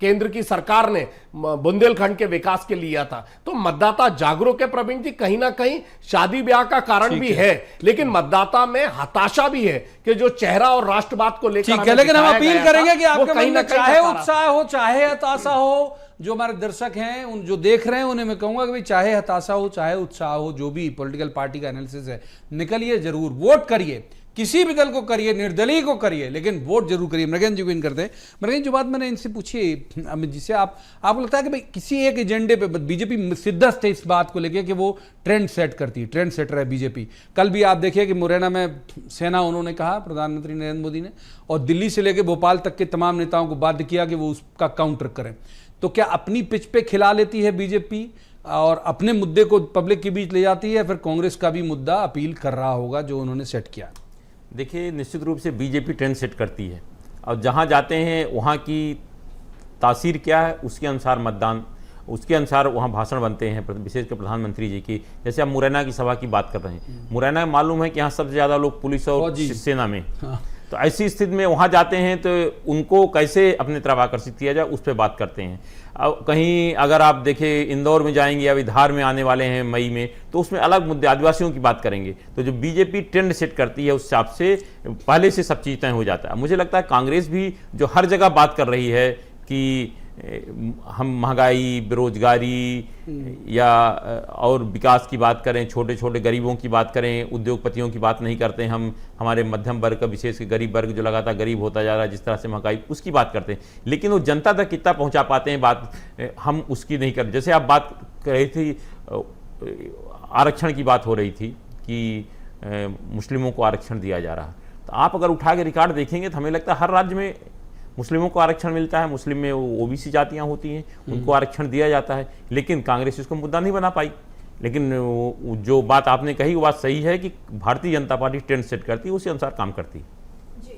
केंद्र की सरकार ने बुंदेलखंड के विकास के लिया था। तो मतदाता जागरूक है प्रवीण जी, कहीं ना कहीं शादी ब्याह का कारण भी है, लेकिन मतदाता में हताशा भी है कि जो चेहरा और राष्ट्रवाद को लेकर, लेकिन हम अपील करेंगे कि आपके मन में चाहे उत्साह हो चाहे हताशा हो, जो हमारे दर्शक हैं उन जो देख रहे हैं उन्हें मैं कहूंगा कि भाई चाहे हताशा हो चाहे उत्साह हो, जो भी पॉलिटिकल पार्टी का एनालिसिस है, निकलिए जरूर, वोट करिए, किसी भी दल को करिए, निर्दलीय को करिए, लेकिन वोट जरूर करिए। मृगेन जी को इन करते हैं। मृगेन, जो बात मैंने इनसे पूछी अमित जी से, आपको लगता है कि भाई किसी एक एजेंडे पे बीजेपी सिद्धस्त है इस बात को लेकर कि वो ट्रेंड सेट करती है, ट्रेंड सेटर है बीजेपी? कल भी आप देखिए कि मुरैना में सेना उन्होंने कहा, प्रधानमंत्री नरेंद्र मोदी ने, और दिल्ली से लेकर भोपाल तक के तमाम नेताओं को बाध्य किया कि वो उसका काउंटर करें। तो क्या अपनी पिच पे खिला लेती है बीजेपी और अपने मुद्दे को पब्लिक के बीच ले जाती है, या फिर कांग्रेस का भी मुद्दा अपील कर रहा होगा जो उन्होंने सेट किया? देखिए, निश्चित रूप से बीजेपी ट्रेंड सेट करती है, और जहां जाते हैं वहां की तासीर क्या है उसके अनुसार मतदान, उसके अनुसार वहाँ भाषण बनते हैं, विशेषकर प्रधानमंत्री जी की। जैसे आप मुरैना की सभा की बात कर रहे हैं, मुरैना में मालूम है कि यहाँ सबसे ज़्यादा लोग पुलिस और सेना में, तो ऐसी स्थिति में वहाँ जाते हैं तो उनको कैसे अपनी तरफ आकर्षित किया जाए उस पर बात करते हैं। अब कहीं अगर आप देखें इंदौर में जाएंगे या धार में आने वाले हैं मई में, तो उसमें अलग मुद्दे आदिवासियों की बात करेंगे। तो जो बीजेपी ट्रेंड सेट करती है उस हिसाब से पहले से सब चीज़ तय हो जाता है। मुझे लगता है कांग्रेस भी जो हर जगह बात कर रही है कि हम महंगाई, बेरोजगारी या और विकास की बात करें, छोटे छोटे गरीबों की बात करें, उद्योगपतियों की बात नहीं करते हम, हमारे मध्यम वर्ग का, विशेष गरीब वर्ग जो लगातार गरीब होता जा रहा है जिस तरह से महंगाई, उसकी बात करते हैं, लेकिन वो जनता तक कितना पहुंचा पाते हैं बात, हम उसकी नहीं करते। जैसे आप बात कर रही थी, आरक्षण की बात हो रही थी कि मुस्लिमों को आरक्षण दिया जा रहा है, तो आप अगर उठा के रिकॉर्ड देखेंगे तो हमें लगता है हर राज्य में मुस्लिमों को आरक्षण मिलता है, मुस्लिम में ओबीसी जातियां होती हैं उनको आरक्षण दिया जाता है, लेकिन कांग्रेस इसको मुद्दा नहीं बना पाई। लेकिन जो बात आपने कही वो बात सही है कि Bharatiya Janata party trend set करती है, उसी अनुसार काम करती है। जी,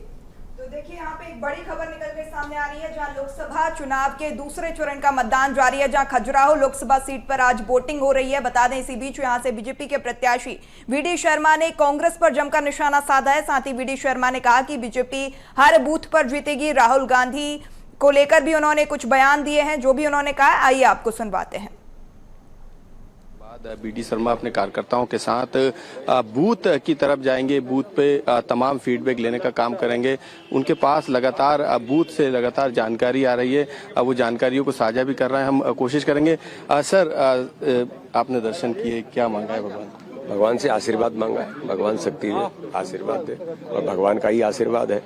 तो देखिए यहाँ पे एक बड़ी खबर निकल के सामने आ रही है, जहां लोकसभा चुनाव के दूसरे चरण का मतदान जारी है, जहां खजुराहो लोकसभा सीट पर आज वोटिंग हो रही है। बता दें इसी बीच यहां से बीजेपी के प्रत्याशी वीडी शर्मा ने कांग्रेस पर जमकर निशाना साधा है। साथ ही वीडी शर्मा ने कहा कि बीजेपी हर बूथ पर जीतेगी। राहुल गांधी को लेकर भी उन्होंने कुछ बयान दिए हैं, जो भी उन्होंने कहा, आइए आपको सुनवाते हैं। बात बीडी शर्मा अपने कार्यकर्ताओं के साथ बूथ की तरफ जाएंगे, बूथ पे तमाम फीडबैक लेने का काम करेंगे। उनके पास लगातार बूथ से लगातार जानकारी आ रही है, वो जानकारियों को साझा भी कर रहे हैं। हम कोशिश करेंगे। सर, आपने दर्शन किए, क्या मांगा है भगवान से आशीर्वाद मांगा है, भगवान शक्ति दे, आशीर्वाद दे, और भगवान का ही आशीर्वाद है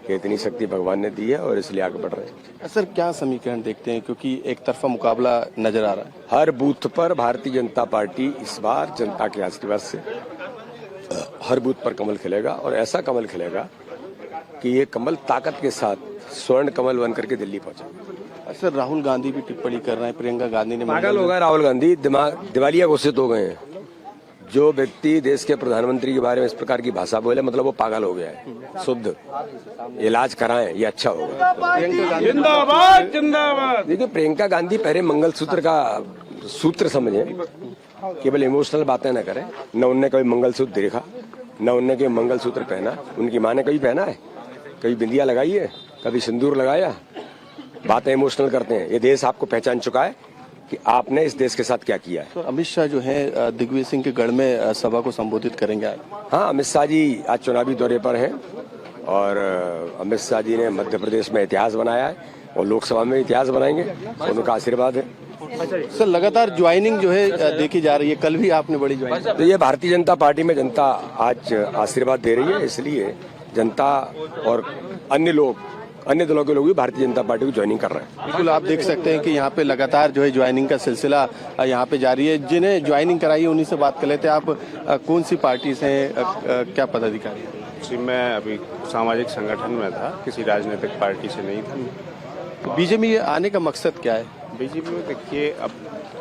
कि इतनी शक्ति भगवान ने दी है और इसलिए आगे बढ़ रहे हैं। सर, क्या समीकरण देखते हैं, क्योंकि एक तरफा मुकाबला नजर आ रहा है? हर बूथ पर भारतीय जनता पार्टी इस बार जनता के आशीर्वाद से हर बूथ पर कमल खिलेगा, और ऐसा कमल खिलेगा कि ये कमल ताकत के साथ स्वर्ण कमल बन करके दिल्ली पहुंचेगा। सर, राहुल गांधी भी टिप्पणी कर रहे हैं, प्रियंका गांधी ने पागल हो गए राहुल गांधी, दिवालिया घोषित हो गए हैं। जो व्यक्ति देश के प्रधानमंत्री के बारे में इस प्रकार की भाषा बोले, मतलब वो पागल हो गया है। शुद्ध इलाज कराएं, ये अच्छा होगा। जिंदाबाद जिंदाबाद। देखिए, प्रियंका गांधी पहले मंगलसूत्र का सूत्र समझे, केवल इमोशनल बातें न करें। न उनने कभी मंगलसूत्र देखा, न उनने कभी मंगलसूत्र पहना। उनकी माँ ने कभी पहना है? कभी बिंदिया लगाई है? कभी सिंदूर लगाया? बातें इमोशनल करते हैं। ये देश आपको पहचान चुका है कि आपने इस देश के साथ क्या किया है। तो अमित शाह जो है दिग्विजय सिंह के गढ़ में सभा को संबोधित करेंगे। हाँ, अमित शाह जी आज चुनावी दौरे पर हैं, और अमित शाह जी ने मध्य प्रदेश में इतिहास बनाया है और लोकसभा में इतिहास बनाएंगे, उनका आशीर्वाद है। सर, लगातार ज्वाइनिंग जो है देखी जा रही है, कल भी आपने बड़ी ज्वाइनिंग। तो ये भारतीय जनता पार्टी में जनता आज आशीर्वाद दे रही है, इसलिए जनता और अन्य दलों के लोग भी भारतीय जनता पार्टी को ज्वाइनिंग कर रहे हैं। बिल्कुल, आप देख सकते हैं कि यहाँ पे लगातार जो है ज्वाइनिंग का सिलसिला यहाँ पे जारी है। जिन्हें ज्वाइनिंग कराई है उन्हीं से बात कर लेते हैं। आप कौन सी पार्टी से क्या पदाधिकारी हैं? जी, मैं अभी सामाजिक संगठन में था, किसी राजनीतिक पार्टी से नहीं था। तो बीजेपी में आने का मकसद क्या है? बीजेपी में देखिए, अब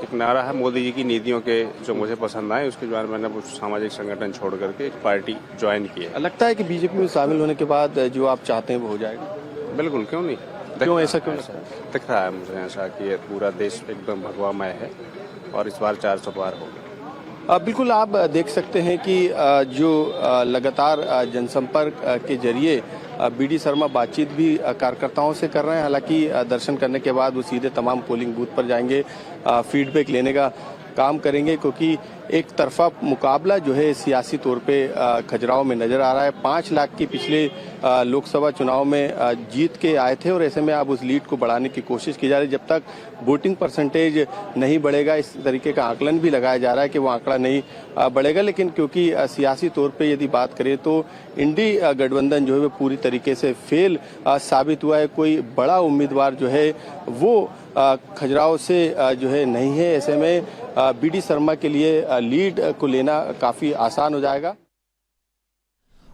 एक नारा है मोदी जी की नीतियों के, जो मुझे पसंद आए, उसके बाद मैंने सामाजिक संगठन छोड़ करके एक पार्टी ज्वाइन की है। लगता है कि बीजेपी में शामिल होने के बाद जो आप चाहते हैं वो हो जाएगा? बिल्कुल, क्यों नहीं। क्यों ऐसा क्यों दिख रहा है मुझे ऐसा कि ये पूरा देश एकदम भगवामय है और इस बार 400 पार हो गया। बिल्कुल, आप देख सकते हैं कि जो लगातार जनसंपर्क के जरिए बीडी शर्मा बातचीत भी कार्यकर्ताओं से कर रहे हैं। हालांकि दर्शन करने के बाद वो सीधे तमाम पोलिंग बूथ पर जाएंगे, फीडबैक लेने का काम करेंगे, क्योंकि एक तरफा मुकाबला जो है सियासी तौर पे खजुराहो में नजर आ रहा है। 5 लाख की पिछले लोकसभा चुनाव में जीत के आए थे, और ऐसे में अब उस लीड को बढ़ाने की कोशिश की जा रही है। जब तक वोटिंग परसेंटेज नहीं बढ़ेगा, इस तरीके का आकलन भी लगाया जा रहा है कि वो आंकड़ा नहीं बढ़ेगा। लेकिन क्योंकि सियासी तौर पे यदि बात करें तो इंडी गठबंधन जो है वो पूरी तरीके से फेल साबित हुआ है। कोई बड़ा उम्मीदवार जो है वो खजुराहो से जो है नहीं है। ऐसे में बीडी शर्मा के लिए लीड को लेना काफी आसान हो जाएगा।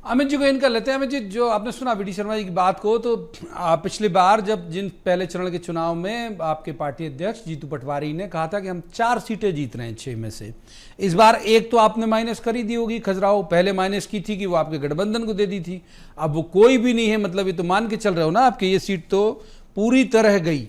अमित जी को इनका लेते हैं। अमित जी, जो आपने सुना बीडी शर्मा जी की बात को, तो पिछली बार जब जिन पहले चरण के चुनाव में आपके पार्टी अध्यक्ष जीतू पटवारी ने कहा था कि हम 4 सीटें जीत रहे हैं 6 में से, इस बार एक तो आपने माइनस कर ही दी होगी। खजुराहो पहले माइनस की थी कि वो आपके गठबंधन को दे दी थी, अब वो कोई भी नहीं है, मतलब ये तो मान के चल रहे हो ना आपकी ये सीट तो पूरी तरह गई।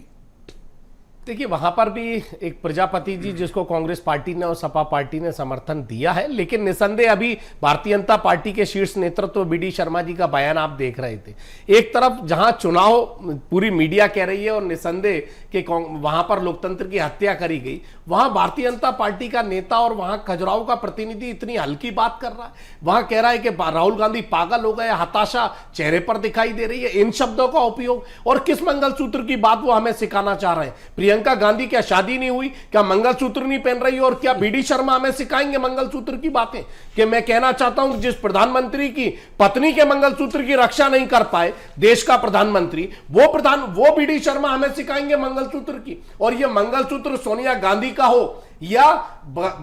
देखिए, वहां पर भी एक प्रजापति जी जिसको कांग्रेस पार्टी ने और सपा पार्टी ने समर्थन दिया है, लेकिन निसंदेह अभी भारतीय जनता पार्टी के शीर्ष नेतृत्व बीडी शर्मा जी का बयान आप देख रहे थे। एक तरफ जहां चुनाव पूरी मीडिया कह रही है और निसंदेह कि वहां पर लोकतंत्र की हत्या करी गई, वहां भारतीय जनता पार्टी का नेता और वहां खजुराहो का प्रतिनिधि इतनी हल्की बात कर रहा है। वहां कह रहा है कि राहुल गांधी पागल हो गए, हताशा चेहरे पर दिखाई दे रही है। इन शब्दों का उपयोग, और किस मंगलसूत्र की बात वो हमें सिखाना चाह रहे हैं? प्रियंका गांधी क्या शादी नहीं हुई? क्या मंगलसूत्र नहीं पहन रही? और क्या बीडी शर्मा हमें सिखाएंगे मंगलसूत्र की बातें? कि मैं कहना चाहता हूं, जिस प्रधानमंत्री की पत्नी के मंगलसूत्र की रक्षा नहीं कर पाए देश का प्रधानमंत्री, वो बीडी शर्मा हमें सिखाएंगे मंगलसूत्र की? और ये मंगलसूत्र सोनिया गांधी का हो या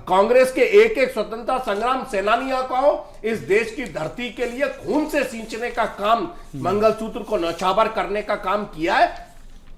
कांग्रेस के एक एक स्वतंत्रता संग्राम सेनानियों का हो, इस देश की धरती के लिए खून से सींचने का काम, मंगलसूत्र को नौछावर करने का काम किया है,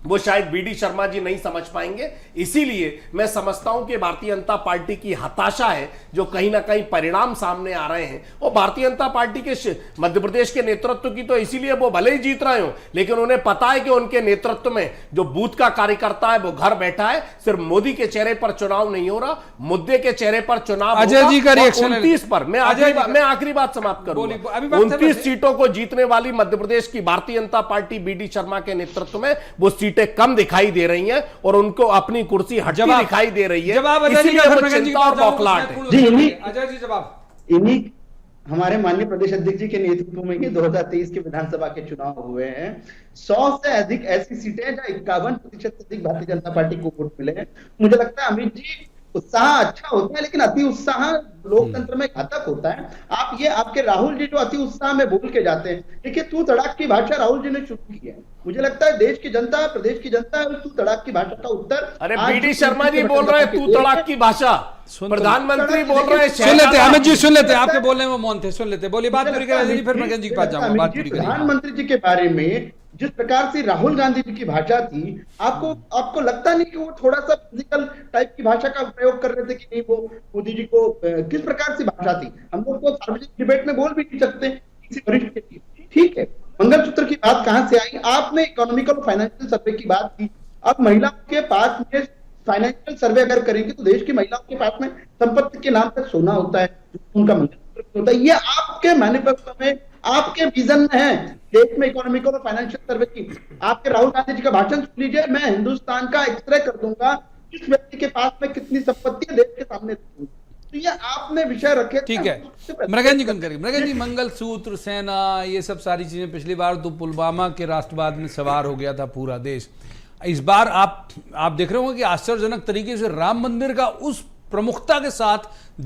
वो शायद बीडी शर्मा जी नहीं समझ पाएंगे। इसीलिए मैं समझता हूं कि भारतीय जनता पार्टी की हताशा है, जो कहीं ना कहीं परिणाम सामने आ रहे हैं। और भारतीय जनता पार्टी के मध्य प्रदेश के नेतृत्व की तो इसीलिए वो भले ही जीत रहे हो, लेकिन उन्हें पता है कि उनके नेतृत्व में जो बूथ का कार्यकर्ता है वो घर बैठा है। सिर्फ मोदी के चेहरे पर चुनाव नहीं हो रहा, मुद्दे के चेहरे पर चुनाव। अजय जी का रिएक्शन 29 पर मैं आखिरी बात समाप्त करूंगा। 29 सीटों को जीतने वाली मध्य प्रदेश की भारतीय जनता पार्टी बीडी शर्मा के नेतृत्व में वो सीटें कम दिखाई दे रही हैं और उनको अपनी कुर्सी हटती दिखाई दे रही है, जवाब इसीलिए वो चिंता और बौखलाहट है। जी, अजय जी जवाब। इन्हीं हमारे माननीय प्रदेश अध्यक्ष जी के नेतृत्व में ये 2023 के विधानसभा के चुनाव हुए हैं। 100 से अधिक ऐसी सीटें हैं जहां 51% से अधिक भारतीय जनता पार्टी को वोट मिले हैं। मुझे लगता है अमित जी, उत्साह अच्छा होता है लेकिन अति उत्साह लोकतंत्र में घातक होता है। आप ये आपके राहुल जी जो अति उत्साह में बोल के जाते हैं, देखिए तू तड़ाक की भाषा राहुल जी ने शुरू की है। मुझे लगता है देश की जनता, प्रदेश की जनता तू तड़ाक की भाषा का उत्तर। अरे बीडी शर्मा जी बोल रहे हैं तू तड़ाक की भाषा, प्रधानमंत्री बोल रहे हैं। सुन लेते अमित जी, सुन लेते, आपके बोलने में मौन थे, सुन लेते, बोलिए, बात पूरी करें, फिर मगन जी के पास जाऊंगा, बात पूरी करें। प्रधानमंत्री जी के बारे में जिस प्रकार से राहुल गांधी जी की भाषा थी, आपको लगता नहीं कि वो थोड़ा सा फिजिकल टाइप की भाषा का प्रयोग कर रहे थे कि नहीं? वो मोदी जी को किस प्रकार से भाषा थी, हम लोग तो सार्वजनिक डिबेट में बोल भी नहीं सकते किसी वरिष्ठ के लिए। ठीक है, मंगलसूत्र की बात कहां से आई? आपने इकोनॉमिकल और फाइनेंशियल सर्वे की बात की। अब महिलाओं के पास में फाइनेंशियल सर्वे अगर करेंगे तो देश की महिलाओं के पास में संपत्ति के नाम पर सोना होता है, उनका मंगलसूत्र होता है। ये आपके मैनिफेस्टो में, आपके विजन में है देश में इकोनॉमिकल और फाइनेंशियल सर्वे की। आपके राहुल गांधी जी का भाषण सुन लीजिए, मैं हिंदुस्तान का एक्सरे कर दूंगा किस व्यक्ति के पास में कितनी संपत्ति है, देश के सामने। तो ये आपने विषय रखे। ठीक है, मृगन जी कौन करेंगे? मृगन जी, मंगलसूत्र, सेना, ये सब सारी चीजें, पिछली बार तो पुलवामा के राष्ट्रवाद में सवार हो गया था पूरा देश। इस बार आप देख रहे होंगे कि आश्चर्यजनक तरीके से राम मंदिर का उस प्रमुखता के साथ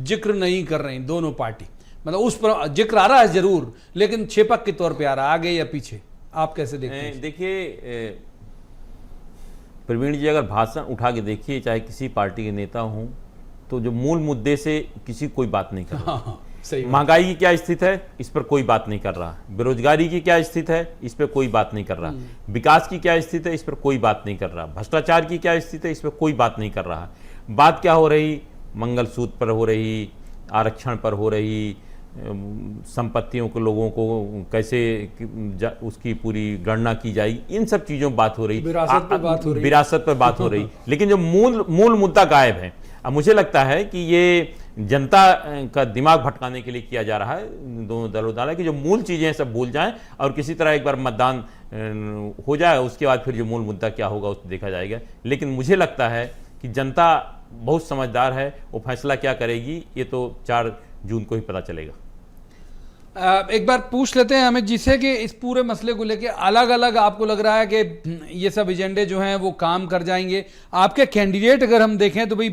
जिक्र नहीं कर रही दोनों पार्टी। मतलब उस पर जिक्र आ रहा है जरूर, लेकिन छेपक के तौर पे आ रहा है, आगे या पीछे, आप कैसे देखते हैं? देखिए प्रवीण जी, अगर भाषण उठा के देखिए, चाहे किसी पार्टी के नेता हों, तो जो मूल मुद्दे से किसी कोई बात नहीं कर रहा। महंगाई की क्या स्थिति है, इस पर कोई बात नहीं कर रहा। बेरोजगारी की क्या स्थिति है, इस पर कोई बात नहीं कर रहा। विकास की क्या स्थिति है, इस पर कोई बात नहीं कर रहा। भ्रष्टाचार की क्या स्थिति है, इस पर कोई बात नहीं कर रहा। बात क्या हो रही? मंगलसूत्र पर हो रही, आरक्षण पर हो रही, संपत्तियों को, लोगों को कैसे उसकी पूरी गणना की जाएगी, इन सब चीज़ों बात हो रही, विरासत पर बात हो रही। लेकिन जो मूल मुद्दा गायब है। अब मुझे लगता है कि ये जनता का दिमाग भटकाने के लिए किया जा रहा है दोनों दलों द्वारा, कि जो मूल चीज़ें हैं सब भूल जाएं और किसी तरह एक बार मतदान हो जाए, उसके बाद फिर जो मूल मुद्दा क्या होगा उसको देखा जाएगा। लेकिन मुझे लगता है कि जनता बहुत समझदार है, वो फैसला क्या करेगी ये तो 4 जून को ही पता चलेगा। एक बार पूछ लेते हैं अमित जी से कि इस पूरे मसले को लेके अलग अलग आपको लग रहा है कि ये सब एजेंडे जो हैं वो काम कर जाएंगे? आपके कैंडिडेट अगर हम देखें तो भाई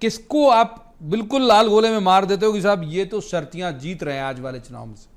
किसको आप बिल्कुल लाल गोले में मार देते हो कि साहब ये तो शर्तियां जीत रहे हैं आज वाले चुनाव में से?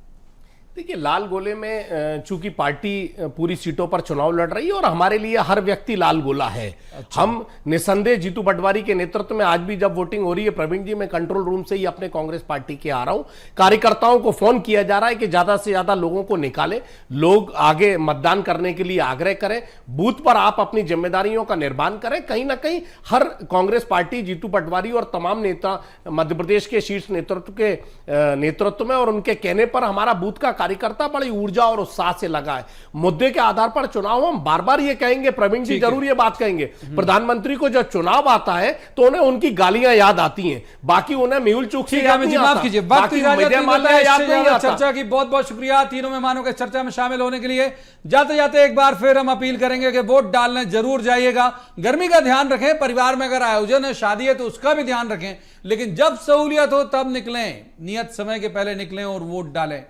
देखिए, लाल गोले में चूंकि पार्टी पूरी सीटों पर चुनाव लड़ रही है और हमारे लिए हर व्यक्ति लाल गोला है। अच्छा। हम निसंदेह जीतू पटवारी के नेतृत्व में आज भी जब वोटिंग हो रही है, प्रवीण जी, मैं कंट्रोल रूम से ही अपने कांग्रेस पार्टी के आ रहा हूं, कार्यकर्ताओं को फोन किया जा रहा है कि ज्यादा से ज्यादा लोगों को निकालें, लोग आगे मतदान करने के लिए आग्रह करें, बूथ पर आप अपनी जिम्मेदारियों का निर्वहन करें। कहीं ना कहीं हर कांग्रेस पार्टी, जीतू पटवारी और तमाम नेता मध्य प्रदेश के शीर्ष नेतृत्व के नेतृत्व में और उनके कहने पर हमारा बूथ का कार्यकर्ता बड़ी ऊर्जा और उत्साह से लगा है। मुद्दे के आधार पर चुनाव, हम बार बार ये कहेंगे, प्रवीण जी जरूर ये बात कहेंगे, प्रधानमंत्री को जब चुनाव आता है तो उन्हें उनकी गालियां याद आती हैं, बाकी उन्हें म्यूल चूक से याद नहीं आता। चर्चा की बहुत बहुत शुक्रिया तीनों मेहमानों के चर्चा में शामिल होने के लिए। जाते जाते एक बार फिर हम अपील करेंगे कि वोट डालने जरूर जाइएगा। गर्मी का ध्यान रखें, परिवार में अगर आयोजन है, शादी है तो उसका भी ध्यान रखें, लेकिन जब सहूलियत हो तब निकलें, नियत समय के पहले निकलें और वोट डालें।